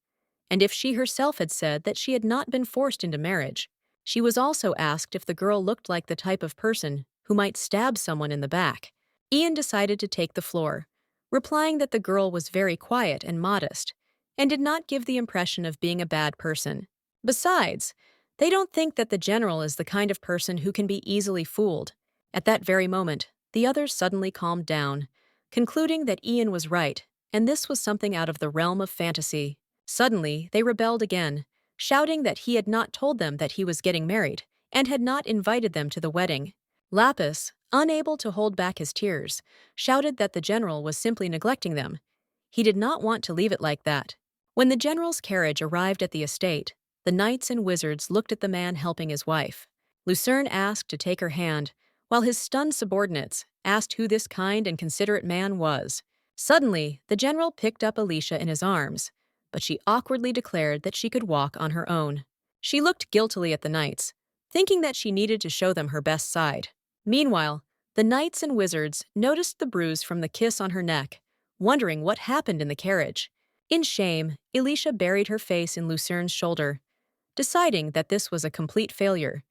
Speaker 1: and if she herself had said that she had not been forced into marriage. She was also asked if the girl looked like the type of person who might stab someone in the back. Ian decided to take the floor, replying that the girl was very quiet and modest, and did not give the impression of being a bad person. Besides, they don't think that the general is the kind of person who can be easily fooled. At that very moment, the others suddenly calmed down, concluding that Ian was right, and this was something out of the realm of fantasy. Suddenly, they rebelled again, shouting that he had not told them that he was getting married, and had not invited them to the wedding. Lapis, unable to hold back his tears, shouted that the general was simply neglecting them. He did not want to leave it like that. When the general's carriage arrived at the estate, the knights and wizards looked at the man helping his wife. Lucerne asked to take her hand, while his stunned subordinates asked who this kind and considerate man was. Suddenly, the general picked up Alicia in his arms, but she awkwardly declared that she could walk on her own. She looked guiltily at the knights, thinking that she needed to show them her best side. Meanwhile, the knights and wizards noticed the bruise from the kiss on her neck, wondering what happened in the carriage. In shame, Alicia buried her face in Lucerne's shoulder, deciding that this was a complete failure.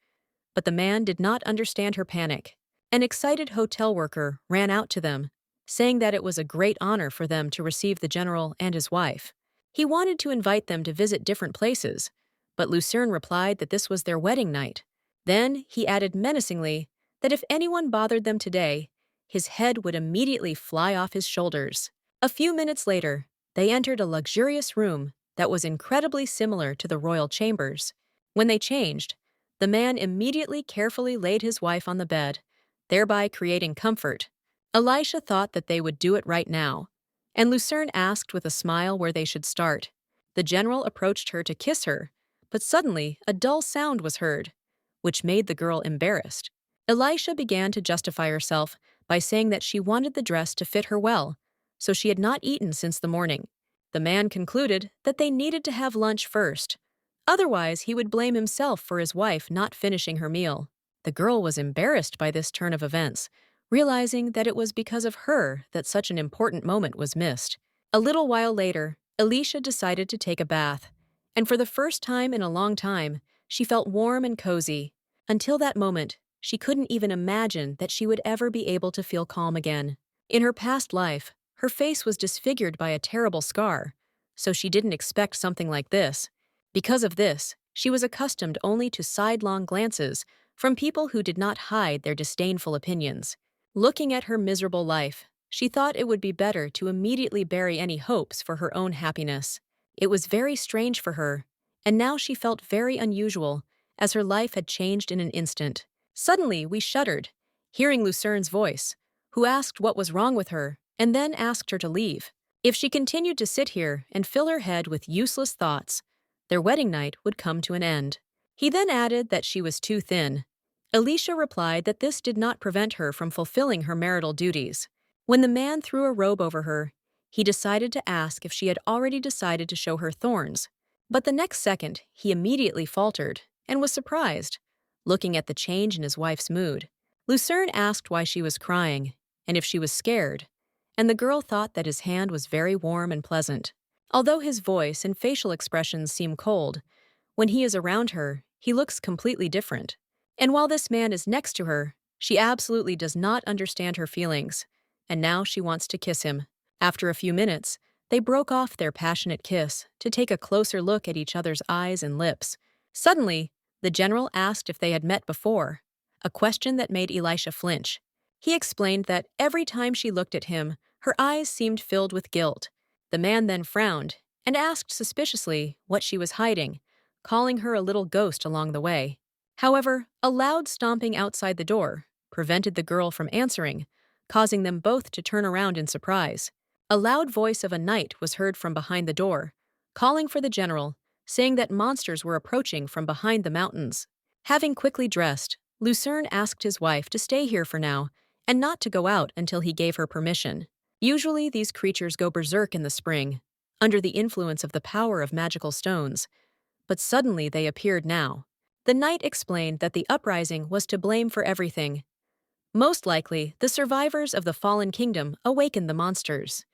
Speaker 1: But the man did not understand her panic. An excited hotel worker ran out to them, saying that it was a great honor for them to receive the general and his wife. He wanted to invite them to visit different places, but Lucerne replied that this was their wedding night. Then he added menacingly that if anyone bothered them today, his head would immediately fly off his shoulders. A few minutes later, they entered a luxurious room that was incredibly similar to the royal chambers. When they changed, the man immediately carefully laid his wife on the bed, thereby creating comfort. Elisha thought that they would do it right now, and Lucerne asked with a smile where they should start. The general approached her to kiss her, but suddenly a dull sound was heard, which made the girl embarrassed. Elisha began to justify herself by saying that she wanted the dress to fit her well, so she had not eaten since the morning. The man concluded that they needed to have lunch first. Otherwise, he would blame himself for his wife not finishing her meal. The girl was embarrassed by this turn of events, realizing that it was because of her that such an important moment was missed. A little while later, Alicia decided to take a bath, and for the first time in a long time, she felt warm and cozy. Until that moment, she couldn't even imagine that she would ever be able to feel calm again. In her past life, her face was disfigured by a terrible scar, so she didn't expect something like this. Because of this, she was accustomed only to sidelong glances from people who did not hide their disdainful opinions. Looking at her miserable life, she thought it would be better to immediately bury any hopes for her own happiness. It was very strange for her, and now she felt very unusual, as her life had changed in an instant. Suddenly, we shuddered, hearing Lucerne's voice, who asked what was wrong with her, and then asked her to leave. If she continued to sit here and fill her head with useless thoughts, their wedding night would come to an end. He then added that she was too thin. Alicia replied that this did not prevent her from fulfilling her marital duties. When the man threw a robe over her, he decided to ask if she had already decided to show her thorns. But the next second, he immediately faltered and was surprised, looking at the change in his wife's mood. Lucerne asked why she was crying and if she was scared, and the girl thought that his hand was very warm and pleasant. Although his voice and facial expressions seem cold, when he is around her, he looks completely different. And while this man is next to her, she absolutely does not understand her feelings, and now she wants to kiss him. After a few minutes, they broke off their passionate kiss to take a closer look at each other's eyes and lips. Suddenly, the general asked if they had met before, a question that made Elisha flinch. He explained that every time she looked at him, her eyes seemed filled with guilt. The man then frowned and asked suspiciously what she was hiding, calling her a little ghost along the way. However, a loud stomping outside the door prevented the girl from answering, causing them both to turn around in surprise. A loud voice of a knight was heard from behind the door, calling for the general, saying that monsters were approaching from behind the mountains. Having quickly dressed, Lucerne asked his wife to stay here for now and not to go out until he gave her permission. Usually, these creatures go berserk in the spring, under the influence of the power of magical stones, but suddenly they appeared now. The knight explained that the uprising was to blame for everything. Most likely, the survivors of the fallen kingdom awakened the monsters.